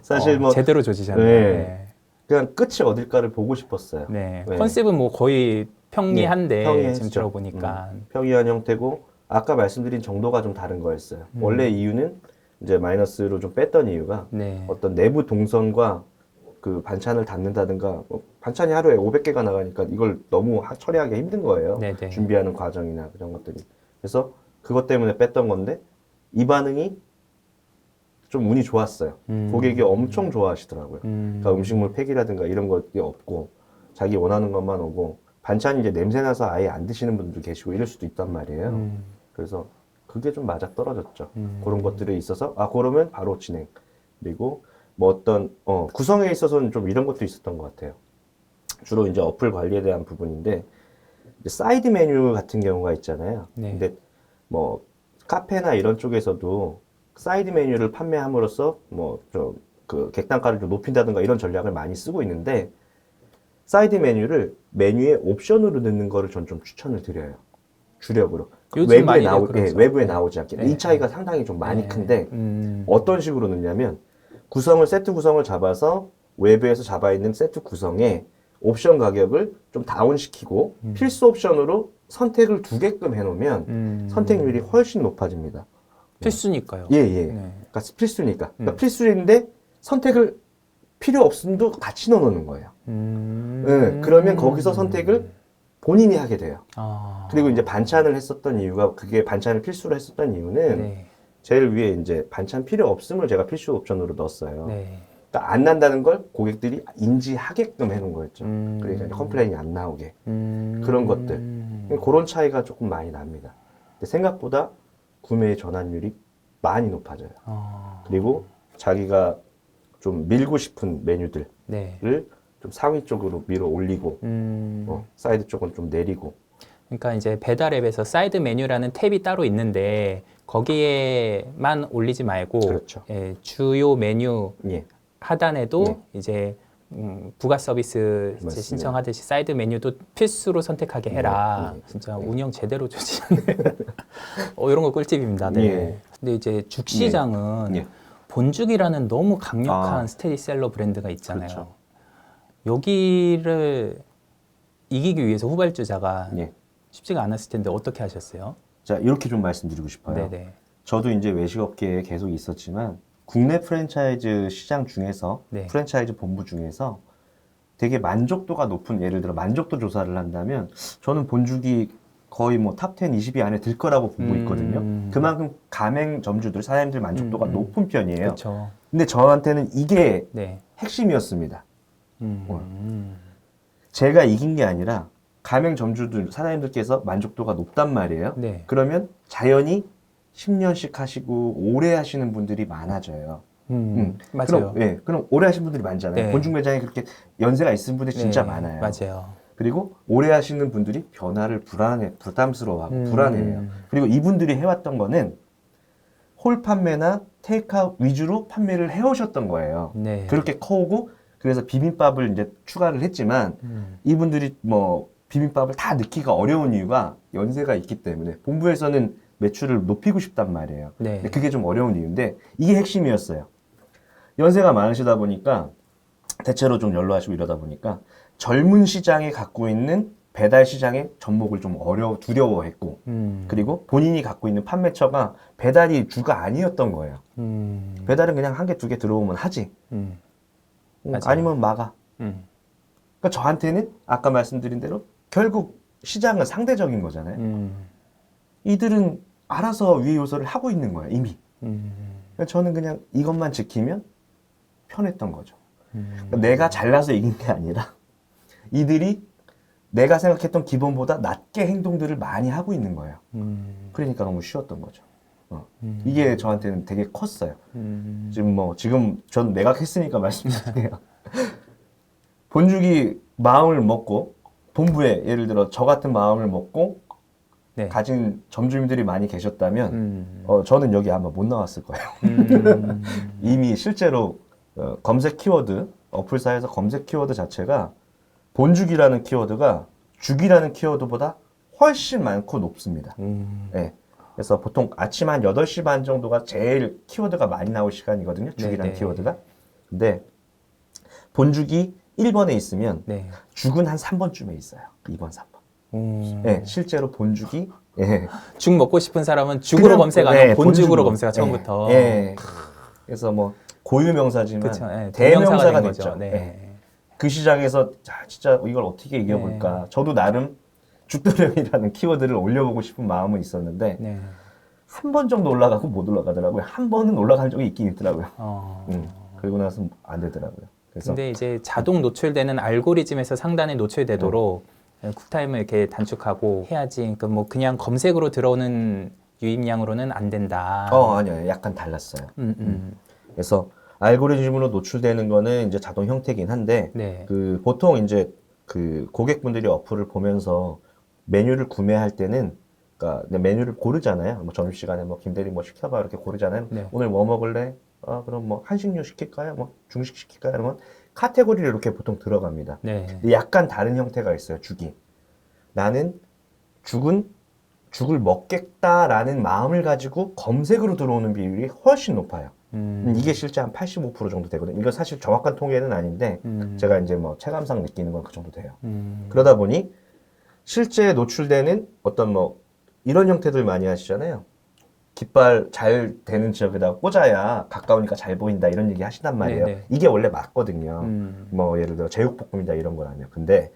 사실 뭐 제대로 조지셨네요. 네. 네. 그냥 끝이 어딜까를 보고 싶었어요. 네. 네. 컨셉은 뭐 거의 평이한데 평이했죠. 지금 들어보니까 평이한 형태고 아까 말씀드린 정도가 좀 다른 거였어요. 원래 이유는 이제 마이너스로 좀 뺐던 이유가 네. 어떤 내부 동선과 그 반찬을 담는다든가 반찬이 하루에 500개가 나가니까 이걸 너무 처리하기 힘든 거예요. 네네. 준비하는 과정이나 그런 것들이. 그래서 그것 때문에 뺐던 건데 이 반응이 좀 운이 좋았어요. 고객이 엄청 좋아하시더라고요. 그러니까 음식물 폐기라든가 이런 것이 없고 자기 원하는 것만 오고 반찬이 이제 냄새나서 아예 안 드시는 분들도 계시고 이럴 수도 있단 말이에요. 그래서 그게 좀 맞아 떨어졌죠. 그런 것들에 있어서 그러면 바로 진행. 그리고 뭐 어떤 구성에 있어서는 좀 이런 것도 있었던 것 같아요. 주로 이제 어플 관리에 대한 부분인데 이제 사이드 메뉴 같은 경우가 있잖아요. 네. 근데 뭐 카페나 이런 쪽에서도 사이드 메뉴를 판매함으로써 뭐 좀 그 객단가를 좀 높인다든가 이런 전략을 많이 쓰고 있는데 사이드 메뉴를 메뉴에 옵션으로 넣는 거를 전 좀 추천을 드려요. 주력으로. 요즘 많이들 그러죠. 외부에 네. 나오지 않게. 네. 이 차이가 상당히 좀 많이 네. 큰데 어떤 식으로 넣냐면 세트 구성을 잡아서 외부에서 잡아 있는 세트 구성에 옵션 가격을 좀 다운시키고 필수 옵션으로 선택을 두게끔 해놓으면 선택률이 훨씬 높아집니다. 필수니까요. 예. 네. 그러니까 필수니까. 그러니까 필수인데 선택을 필요 없음도 같이 넣어놓는 거예요. 그러면 거기서 선택을 본인이 하게 돼요. 그리고 이제 반찬을 했었던 이유가 그게 반찬을 필수로 했었던 이유는 네. 제일 위에 이제 반찬 필요 없음을 제가 필수 옵션으로 넣었어요. 네. 그러니까 안 난다는 걸 고객들이 인지하게끔 해놓은 거였죠. 그러니까 이제 컴플레인이 안 나오게. 그런 것들. 그런 차이가 조금 많이 납니다. 근데 생각보다 구매 전환율이 많이 높아져요. 그리고 자기가 좀 밀고 싶은 메뉴들을 네. 좀 상위 쪽으로 밀어 올리고 사이드 쪽은 좀 내리고. 그러니까 이제 배달 앱에서 사이드 메뉴라는 탭이 따로 있는데 거기에만 올리지 말고 그렇죠. 예, 주요 메뉴 예. 하단에도 이제 부가 서비스 이제 맞습니다. 신청하듯이 사이드 메뉴도 필수로 선택하게 해라. 진짜 운영 제대로 조지셨네. 이런 거 꿀팁입니다. 네. 예. 근데 이제 죽시장은 예. 본죽이라는 너무 강력한 스테디셀러 브랜드가 있잖아요. 그렇죠. 여기를 이기기 위해서 후발주자가 예. 쉽지가 않았을 텐데 어떻게 하셨어요? 자, 이렇게 좀 말씀드리고 싶어요. 네네. 저도 이제 외식업계에 계속 있었지만 국내 프랜차이즈 시장 중에서 네. 프랜차이즈 본부 중에서 되게 만족도가 높은 예를 들어 만족도 조사를 한다면 저는 본죽이 거의 뭐 탑 10, 20위 안에 들 거라고 보고 있거든요. 그만큼 가맹점주들, 사장님들 만족도가 높은 편이에요. 그렇죠. 근데 저한테는 이게 네. 핵심이었습니다. 제가 이긴 게 아니라 가맹점주들, 사장님들께서 만족도가 높단 말이에요. 네. 그러면 자연히 10년씩 하시고 오래 하시는 분들이 많아져요. 맞아요. 그럼 오래 하시는 분들이 많잖아요. 네. 본죽 매장에 그렇게 연세가 있으신 분들이 진짜 네, 많아요. 맞아요. 그리고 오래 하시는 분들이 변화를 부담스러워하고 불안해해요. 그리고 이분들이 해왔던 거는 홀 판매나 테이크아웃 위주로 판매를 해오셨던 거예요. 네. 그렇게 커오고 그래서 비빔밥을 이제 추가를 했지만 이분들이 뭐 비빔밥을 다 넣기가 어려운 이유가 연세가 있기 때문에 본부에서는 매출을 높이고 싶단 말이에요. 네. 근데 그게 좀 어려운 이유인데 이게 핵심이었어요. 연세가 많으시다 보니까 대체로 좀 연로하시고 이러다 보니까 젊은 시장에 갖고 있는 배달 시장의 접목을 좀 두려워했고 그리고 본인이 갖고 있는 판매처가 배달이 주가 아니었던 거예요. 배달은 그냥 한 개, 두 개 들어오면 하지. 맞아요. 아니면 막아. 그러니까 저한테는 아까 말씀드린 대로 결국 시장은 상대적인 거잖아요. 이들은 알아서 위의 요소를 하고 있는 거예요, 이미. 그러니까 저는 그냥 이것만 지키면 편했던 거죠. 그러니까 내가 잘나서 이긴 게 아니라 이들이 내가 생각했던 기본보다 낮게 행동들을 많이 하고 있는 거예요. 그러니까 너무 쉬웠던 거죠. 이게 저한테는 되게 컸어요. 지금 전 매각했으니까 말씀드릴게요. 본죽이 마음을 먹고 본부에 예를 들어 저 같은 마음을 먹고 네. 가진 점주님들이 많이 계셨다면 저는 여기 아마 못 나왔을 거예요. 이미 실제로 검색 키워드, 어플사에서 검색 키워드 자체가 본죽이라는 키워드가 죽이라는 키워드보다 훨씬 많고 높습니다. 네. 그래서 보통 아침 한 8시 반 정도가 제일 키워드가 많이 나올 시간이거든요. 죽이라는 네네. 키워드가. 근데 본죽이 1번에 있으면 네. 죽은 한 3번쯤에 있어요. 2번, 3번. 네, 실제로 본죽이 예. 죽 먹고 싶은 사람은 죽으로 그냥, 검색 안 하고 네, 본죽으로 본죽으로. 검색하 처음부터. 예. 그래서 뭐 고유 명사지만 그쵸. 네, 대명사가 된 됐죠. 거죠. 네. 예. 그 시장에서 진짜 이걸 어떻게 이겨볼까. 저도 나름 죽도령이라는 키워드를 올려보고 싶은 마음은 있었는데 네. 한 번 정도 올라가고 못 올라가더라고요. 한 번은 올라간 적이 있긴 있더라고요. 그리고 나서 안 되더라고요. 그래서 근데 이제 자동 노출되는 알고리즘에서 상단에 노출되도록 쿨타임을 이렇게 단축하고 해야지. 그러니까 뭐 그냥 검색으로 들어오는 유입량으로는 안 된다. 아니요. 약간 달랐어요. 그래서 알고리즘으로 노출되는 거는 이제 자동 형태긴 한데 네. 그 보통 이제 그 고객분들이 어플을 보면서 메뉴를 구매할 때는 그러니까 메뉴를 고르잖아요. 뭐 점심시간에 뭐 김대리 뭐 시켜봐 이렇게 고르잖아요. 네. 오늘 뭐 먹을래? 그럼 뭐 한식류 시킬까요? 뭐 중식 시킬까요? 그러면 카테고리를 이렇게 보통 들어갑니다. 네. 근데 약간 다른 형태가 있어요. 죽이. 나는 죽을 먹겠다라는 마음을 가지고 검색으로 들어오는 비율이 훨씬 높아요. 이게 실제 한 85% 정도 되거든요. 이건 사실 정확한 통계는 아닌데 제가 이제 뭐 체감상 느끼는 건 그 정도 돼요. 그러다 보니 실제 노출되는 어떤 뭐 이런 형태들 많이 하시잖아요. 깃발 잘 되는 지역에다가 꽂아야 가까우니까 잘 보인다 이런 얘기 하신단 말이에요. 네네. 이게 원래 맞거든요. 뭐 예를 들어 제육볶음이다 이런 거라면. 근데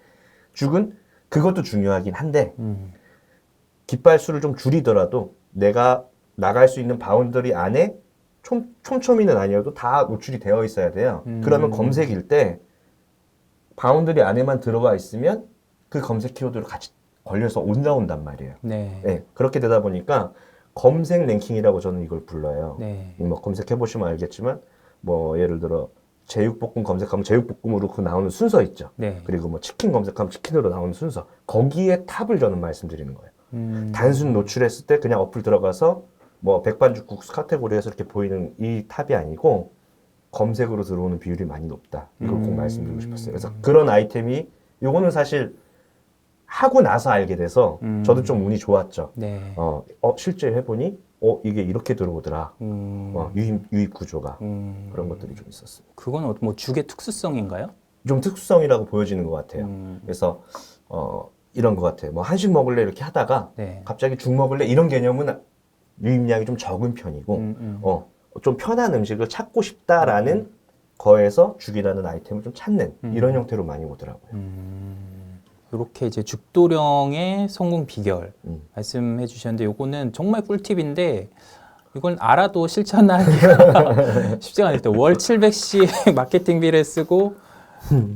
죽은 그것도 중요하긴 한데 깃발 수를 좀 줄이더라도 내가 나갈 수 있는 바운더리 안에 촘촘히는 아니어도 다 노출이 되어 있어야 돼요. 그러면 검색일 때 바운더리 안에만 들어가 있으면 그 검색 키워드로 같이 걸려서 올라온단 말이에요. 네. 네, 그렇게 되다 보니까 검색 랭킹이라고 저는 이걸 불러요. 네. 뭐 검색해 보시면 알겠지만 뭐 예를 들어 제육볶음 검색하면 제육볶음으로 그 나오는 순서 있죠. 네. 그리고 뭐 치킨 검색하면 치킨으로 나오는 순서. 거기에 탑을 저는 말씀드리는 거예요. 단순 노출했을 때 그냥 어플 들어가서 뭐 백반죽국수 카테고리에서 이렇게 보이는 이 탑이 아니고 검색으로 들어오는 비율이 많이 높다. 이걸 꼭 말씀드리고 싶었어요. 그래서 그런 아이템이 요거는 사실 하고 나서 알게 돼서 저도 좀 운이 좋았죠. 네. 실제 해보니 이게 이렇게 들어오더라. 유입 구조가 그런 것들이 좀 있었습니다. 그건 뭐 죽의 특수성인가요? 좀 특수성이라고 보여지는 것 같아요. 그래서 이런 것 같아요. 뭐 한식 먹을래 이렇게 하다가 네. 갑자기 죽 먹을래 이런 개념은 유입량이 좀 적은 편이고 좀 편한 음식을 찾고 싶다라는 거에서 죽이라는 아이템을 좀 찾는 이런 형태로 많이 오더라고요. 이렇게 이제 죽도령의 성공 비결 말씀해 주셨는데 요거는 정말 꿀팁인데 이건 알아도 실천하기가 쉽지가 않을 때 월 700씩 마케팅비를 쓰고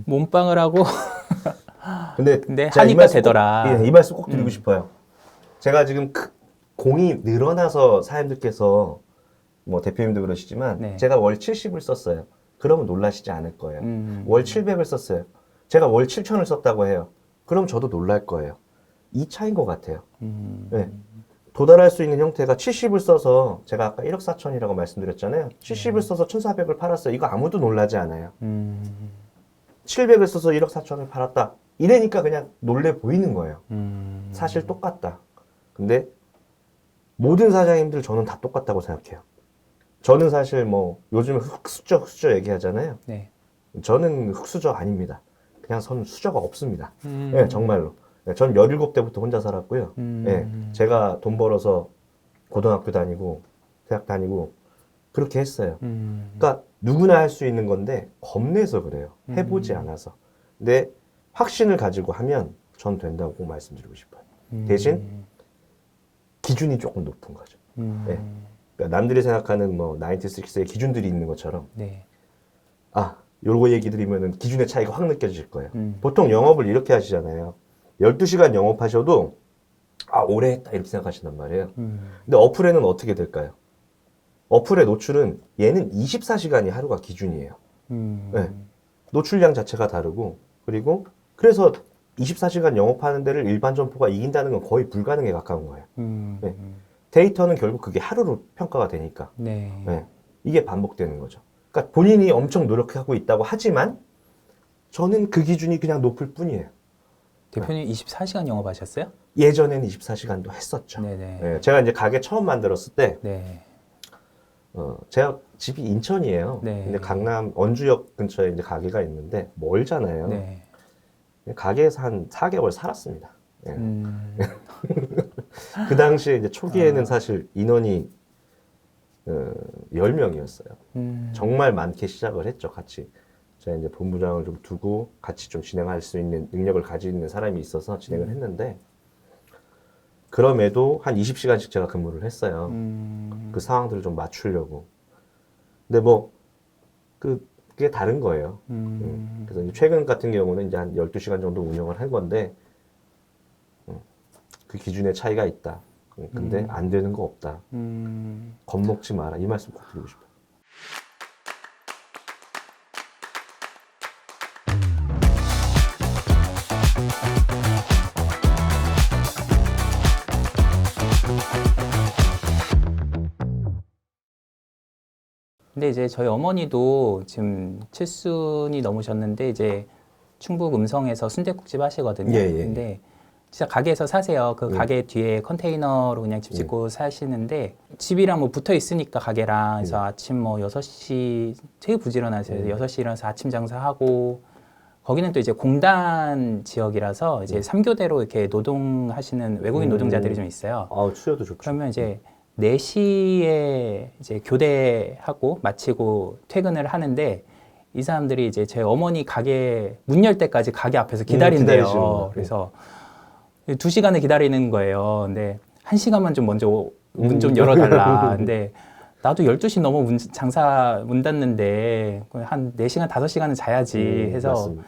몸빵을 하고 근데 근데 제가 이 하니까 말씀 되더라. 이 말씀 꼭 드리고 싶어요. 제가 지금 공이 늘어나서 사장님들께서 뭐 대표님도 그러시지만 네. 제가 월 70을 썼어요. 그러면 놀라시지 않을 거예요. 월 700을 썼어요. 제가 월 7,000을 썼다고 해요. 그럼 저도 놀랄 거예요. 이 차이인 것 같아요. 네. 도달할 수 있는 형태가 70을 써서 제가 아까 1억 4천이라고 말씀드렸잖아요. 70을 써서 1,400을 팔았어요. 이거 아무도 놀라지 않아요. 700을 써서 1억 4천을 팔았다. 이래니까 그냥 놀래 보이는 거예요. 사실 똑같다. 근데 모든 사장님들 저는 다 똑같다고 생각해요. 저는 사실 뭐 요즘 흑수저 얘기하잖아요. 네. 저는 흑수저 아닙니다. 그냥 저는 수저가 없습니다. 네, 정말로. 네, 전 17대부터 혼자 살았고요. 네, 제가 돈 벌어서 고등학교 다니고 대학 다니고 그렇게 했어요. 그러니까 누구나 할 수 있는 건데 겁내서 그래요. 해보지 않아서. 근데 확신을 가지고 하면 전 된다고 꼭 말씀드리고 싶어요. 대신 기준이 조금 높은 거죠. 네. 그러니까 남들이 생각하는 뭐 96의 기준들이 있는 것처럼 네. 요거 얘기 드리면은 기준의 차이가 확 느껴질 거예요. 보통 영업을 이렇게 하시잖아요. 12시간 영업하셔도 오래 했다 이렇게 생각하신단 말이에요. 근데 어플에는 어떻게 될까요? 어플의 노출은 얘는 24시간이 하루가 기준이에요. 네. 노출량 자체가 다르고 그리고 그래서 24시간 영업하는 데를 일반 점포가 이긴다는 건 거의 불가능에 가까운 거예요. 네. 데이터는 결국 그게 하루로 평가가 되니까 네. 네. 이게 반복되는 거죠. 그러니까 본인이 엄청 노력하고 있다고 하지만 저는 그 기준이 그냥 높을 뿐이에요. 대표님 24시간 영업하셨어요? 예전에는 24시간도 했었죠. 네네. 네. 제가 이제 가게 처음 만들었을 때 네. 제가 집이 인천이에요. 네. 근데 강남 원주역 근처에 이제 가게가 있는데 멀잖아요. 네. 가게에서 한 4개월 살았습니다. 예. 그 당시에 이제 초기에는 사실 인원이 10명이었어요. 정말 많게 시작을 했죠, 같이. 제가 이제 본부장을 좀 두고 같이 좀 진행할 수 있는 능력을 가지고 있는 사람이 있어서 진행을 했는데, 그럼에도 한 20시간씩 제가 근무를 했어요. 그 상황들을 좀 맞추려고. 근데 뭐, 그게 다른 거예요. 그래서 이제 최근 같은 경우는 이제 한 12시간 정도 운영을 한 건데, 그 기준에 차이가 있다. 근데 안 되는 거 없다. 겁먹지 마라. 이 말씀 꼭 드리고 싶어요. 근데 이제 저희 어머니도 지금 7순이 넘으셨는데 이제 충북 음성에서 순댓국집 하시거든요. 예, 예. 근데 진짜 가게에서 사세요. 그 예. 가게 뒤에 컨테이너로 그냥 집 짓고 사시는데 집이랑 뭐 붙어 있으니까 가게랑 그래서 아침 뭐 6시 되게 부지런하세요. 6시 일어나서 아침 장사하고 거기는 또 이제 공단 지역이라서 이제 3교대로 이렇게 노동하시는 외국인 노동자들이 좀 있어요. 수요도 좋죠. 그러면 이제 4시에 이제 교대하고 마치고 퇴근을 하는데 이 사람들이 이제 제 어머니 가게 문 열 때까지 가게 앞에서 기다린대요. 기다리시는구나. 그래서 2시간을 기다리는 거예요. 근데 1시간만 좀 먼저 문 좀 열어달라. 근데 나도 12시 넘어 장사 문 닫는데 한 4시간, 5시간은 자야지 해서 맞습니다.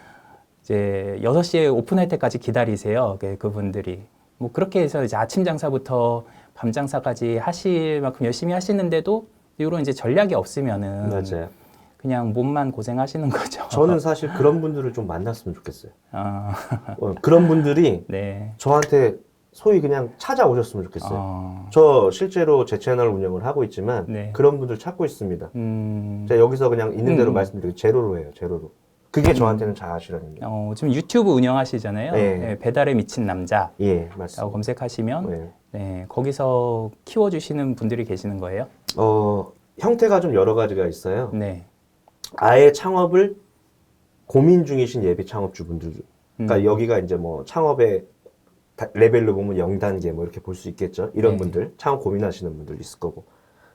이제 6시에 오픈할 때까지 기다리세요. 그분들이. 뭐 그렇게 해서 이제 아침 장사부터 밤 장사까지 하실 만큼 열심히 하시는데도 이런 이제 전략이 없으면은 맞아요. 그냥 몸만 고생하시는 거죠. 저는 사실 그런 분들을 좀 만났으면 좋겠어요. 아, 그런 분들이 네. 저한테 소위 그냥 찾아오셨으면 좋겠어요. 저 실제로 제 채널 운영을 하고 있지만 네. 그런 분들 찾고 있습니다. 제가 여기서 그냥 있는 대로 말씀드리고 제로로 해요. 제로로. 그게 저한테는 자아실현입니다. 지금 유튜브 운영하시잖아요. 네. 네, 배달에 미친 남자. 예, 라고 맞습니다. 검색하시면 네. 네, 거기서 키워주시는 분들이 계시는 거예요? 형태가 좀 여러 가지가 있어요. 네. 아예 창업을 고민 중이신 예비 창업주분들. 그러니까 여기가 이제 뭐 창업의 레벨로 보면 0단계 뭐 이렇게 볼 수 있겠죠. 이런 네. 분들, 창업 고민하시는 분들 있을 거고.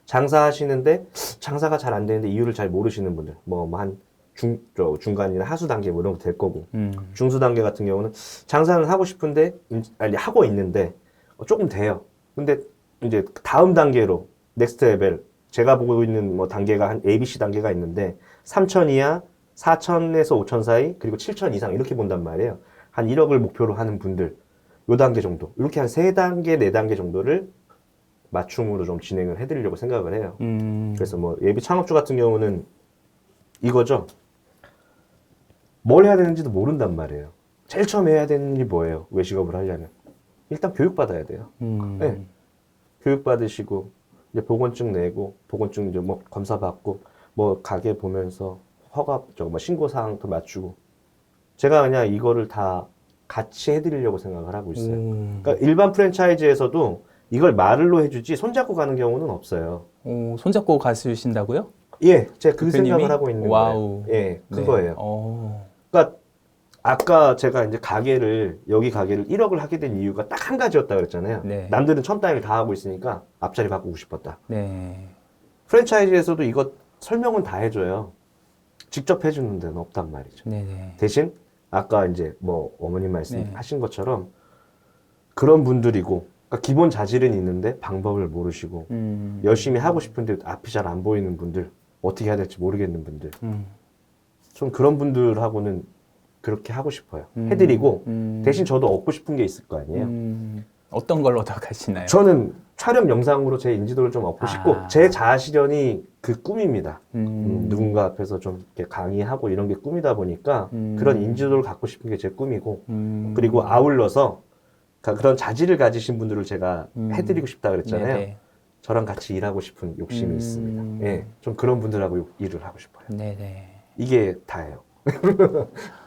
장사하시는데 장사가 잘 안 되는데 이유를 잘 모르시는 분들. 한 중간이나 하수 단계 뭐 이런 거 될 거고. 중수 단계 같은 경우는 장사는 하고 싶은데, 아니, 하고 있는데 조금 돼요. 근데 이제 다음 단계로 넥스트 레벨, 제가 보고 있는 뭐 단계가 한 ABC 단계가 있는데 3천 이하, 4천에서 5천 사이, 그리고 7천 이상 이렇게 본단 말이에요. 한 1억을 목표로 하는 분들, 요 단계 정도. 이렇게 한 3단계, 4단계 정도를 맞춤으로 좀 진행을 해드리려고 생각을 해요. 그래서 뭐 예비 창업주 같은 경우는 이거죠. 뭘 해야 되는지도 모른단 말이에요. 제일 처음 해야 되는 게 뭐예요? 외식업을 하려면. 일단 교육받아야 돼요. 네. 교육받으시고, 이제 보건증 내고, 보건증 이제 뭐 검사받고, 뭐 가게 보면서 허가, 신고사항도 맞추고. 제가 그냥 이거를 다 같이 해드리려고 생각을 하고 있어요. 그러니까 일반 프랜차이즈에서도 이걸 말로 해주지 손잡고 가는 경우는 없어요. 손잡고 가주신다고요? 예, 제가 그 대표님이? 생각을 하고 있는 와우. 거예요. 예, 네. 그거예요. 그러니까 아까 제가 이제 여기 가게를 1억을 하게 된 이유가 딱 한 가지였다 그랬잖아요. 네. 남들은 천 단위를 다 하고 있으니까 앞자리 바꾸고 싶었다. 네. 프랜차이즈에서도 이거 설명은 다 해줘요. 직접 해주는 데는 없단 말이죠. 네네. 대신 아까 이제 뭐 어머님 말씀하신 것처럼 그런 분들이고, 그러니까 기본 자질은 있는데 방법을 모르시고 열심히 하고 싶은데 앞이 잘 안 보이는 분들, 어떻게 해야 될지 모르겠는 분들, 좀 그런 분들하고는 그렇게 하고 싶어요. 해드리고 대신 저도 얻고 싶은 게 있을 거 아니에요. 어떤 걸 얻어가시나요? 저는 촬영 영상으로 제 인지도를 좀 얻고 싶고 제 자아 실현이 그 꿈입니다. 누군가 앞에서 좀 이렇게 강의하고 이런 게 꿈이다 보니까 그런 인지도를 갖고 싶은 게 제 꿈이고 그리고 아울러서 그런 자질을 가지신 분들을 제가 해드리고 싶다 그랬잖아요. 네네. 저랑 같이 일하고 싶은 욕심이 있습니다. 예, 좀 그런 분들하고 일을 하고 싶어요. 네네. 이게 다예요.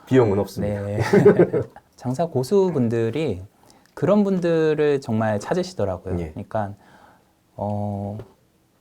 비용은 없습니다. 네. 장사 고수분들이 그런 분들을 정말 찾으시더라고요. 예. 그러니까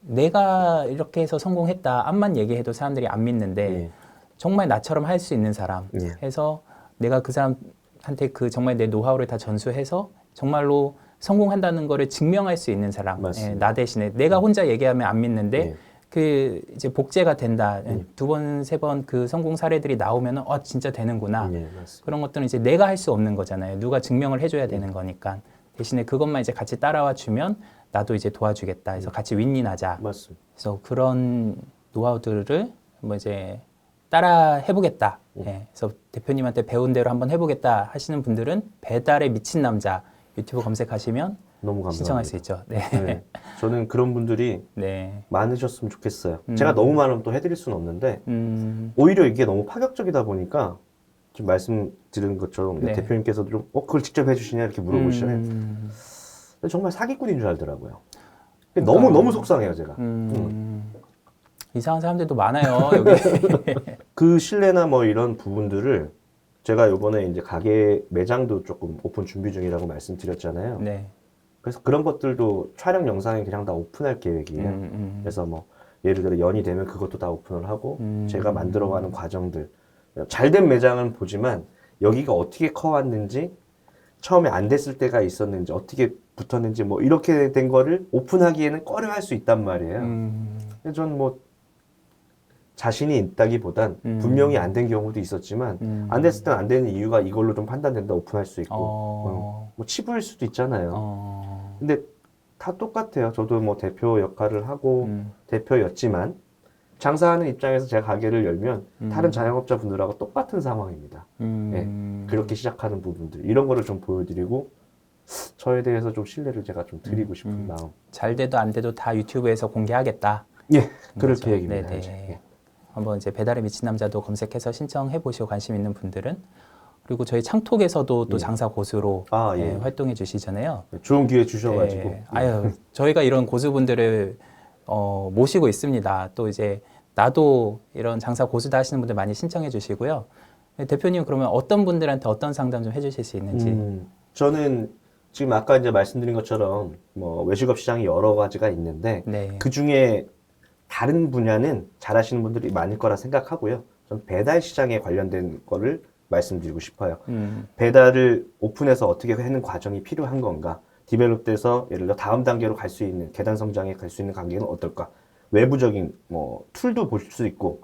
내가 이렇게 해서 성공했다 앞만 얘기해도 사람들이 안 믿는데 예. 정말 나처럼 할 수 있는 사람 예. 해서 내가 그 사람한테 그 정말 내 노하우를 다 전수해서 정말로 성공한다는 거를 증명할 수 있는 사람. 맞습니다. 예, 나 대신에 내가 혼자 얘기하면 안 믿는데 예. 그 이제 복제가 된다. 두 번, 세 번 그 성공 사례들이 나오면은 진짜 되는구나. 예, 맞습니다. 그런 것들은 이제 내가 할 수 없는 거잖아요. 누가 증명을 해줘야 되는 거니까. 대신에 그것만 이제 같이 따라와 주면 나도 이제 도와주겠다. 그래서 같이 윈윈하자. 맞습니다. 그래서 그런 노하우들을 뭐 이제 따라 해보겠다. 예. 그래서 대표님한테 배운 대로 한번 해보겠다 하시는 분들은 배달에 미친 남자 유튜브 검색하시면 너무 감사합니다. 신청할 수 있죠. 네. 네. 저는 그런 분들이 네. 많으셨으면 좋겠어요. 제가 너무 많으면 또 해드릴 수는 없는데 오히려 이게 너무 파격적이다 보니까 좀 말씀드린 것처럼 네. 대표님께서도 좀 그걸 직접 해주시냐 이렇게 물어보시잖아요. 근데 정말 사기꾼인 줄 알더라고요. 너무 속상해요 제가. 이상한 사람들도 많아요 여기. 그 신뢰나 뭐 이런 부분들을 제가 이번에 이제 가게 매장도 조금 오픈 준비 중이라고 말씀드렸잖아요. 네. 그래서 그런 것들도 촬영 영상에 그냥 다 오픈할 계획이에요. 그래서 뭐 예를 들어 연이 되면 그것도 다 오픈을 하고 제가 만들어가는 과정들 잘된 매장은 보지만 여기가 어떻게 커왔는지 처음에 안 됐을 때가 있었는지 어떻게 붙었는지 뭐 이렇게 된 거를 오픈하기에는 꺼려할 수 있단 말이에요. 근데 전 뭐 자신이 있다기보단 분명히 안 된 경우도 있었지만 안 됐을 땐 안 되는 이유가 이걸로 좀 판단된다 오픈할 수 있고 뭐 치부일 수도 있잖아요. 근데 다 똑같아요. 저도 뭐 대표 역할을 하고 대표였지만 장사하는 입장에서 제가 가게를 열면 다른 자영업자 분들하고 똑같은 상황입니다. 예, 그렇게 시작하는 부분들 이런 거를 좀 보여드리고 저에 대해서 좀 신뢰를 제가 좀 드리고 싶은 마음. 잘 돼도 안 돼도 다 유튜브에서 공개하겠다. 예, 그럴 거죠. 계획입니다. 네네. 예. 한번 이제 배달에 미친 남자도 검색해서 신청해 보시고 관심 있는 분들은 그리고 저희 창톡에서도 또 장사 고수로 아, 예, 예. 활동해 주시잖아요. 좋은 기회 주셔가지고 예. 아유, 저희가 이런 고수분들을 모시고 있습니다. 또 이제 나도 이런 장사 고수다 하시는 분들 많이 신청해 주시고요. 네, 대표님 그러면 어떤 분들한테 어떤 상담 좀 해주실 수 있는지. 저는 지금 아까 이제 말씀드린 것처럼 뭐 외식업 시장이 여러 가지가 있는데 네. 그 중에 다른 분야는 잘하시는 분들이 많을 거라 생각하고요. 전 배달 시장에 관련된 거를 말씀드리고 싶어요. 배달을 오픈해서 어떻게 하는 과정이 필요한 건가? 디벨롭돼서 예를 들어 다음 단계로 갈 수 있는 계단 성장에 갈 수 있는 관계는 어떨까? 외부적인 뭐 툴도 볼 수 있고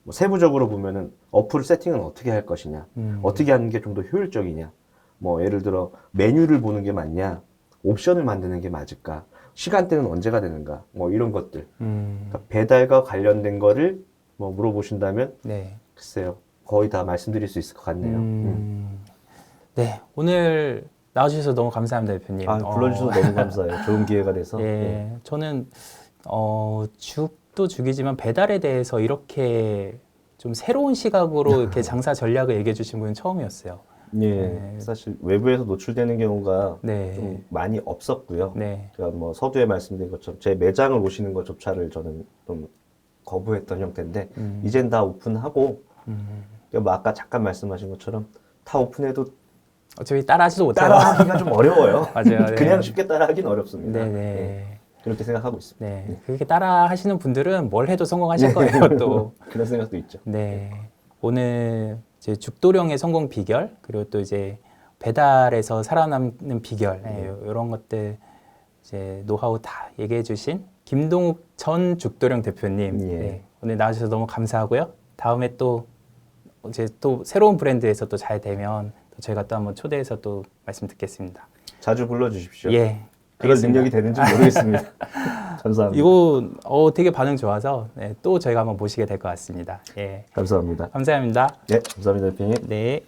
뭐 세부적으로 보면은 어플 세팅은 어떻게 할 것이냐? 어떻게 하는 게 좀 더 효율적이냐? 뭐 예를 들어 메뉴를 보는 게 맞냐? 옵션을 만드는 게 맞을까? 시간대는 언제가 되는가? 뭐 이런 것들. 그러니까 배달과 관련된 거를 뭐 물어보신다면 네. 글쎄요. 거의 다 말씀드릴 수 있을 것 같네요. 네. 오늘 나와주셔서 너무 감사합니다, 대표님. 아, 불러주셔서 너무 감사해요. 좋은 기회가 돼서. 예. 저는 죽도 죽이지만 배달에 대해서 이렇게 좀 새로운 시각으로 이렇게 장사 전략을 얘기해 주신 분은 처음이었어요. 예, 사실 외부에서 노출되는 경우가 네. 좀 많이 없었고요. 네. 제가 뭐 서두에 말씀드린 것처럼 제 매장을 오시는 것조차를 저는 좀 거부했던 형태인데 이젠 다 오픈하고 뭐 아까 잠깐 말씀하신 것처럼 다 오픈해도 어차피 따라하지도 못해요. 따라하기가 좀 어려워요. 맞아요. 네. 그냥 쉽게 따라하기는 어렵습니다. 네네. 네, 그렇게 생각하고 있습니다. 네. 그렇게 따라 하시는 분들은 뭘 해도 성공하실 거예요, 또. 그런 생각도 있죠. 네. 오늘 이제 죽도령의 성공 비결, 그리고 또 이제 배달에서 살아남는 비결, 네, 이런 것들 이제 노하우 다 얘기해 주신 김동욱 전 죽도령 대표님. 예. 네. 오늘 나와주셔서 너무 감사하고요. 다음에 또 이제 또 새로운 브랜드에서 또 잘 되면 또 저희가 또 한번 초대해서 또 말씀 듣겠습니다. 자주 불러주십시오. 예. 그럴 알겠습니다. 능력이 되는지 모르겠습니다. 감사합니다. 이거 되게 반응 좋아서 네, 또 저희가 한번 모시게 될 것 같습니다. 예, 감사합니다. 감사합니다. 네, 감사합니다, 대표님. 네.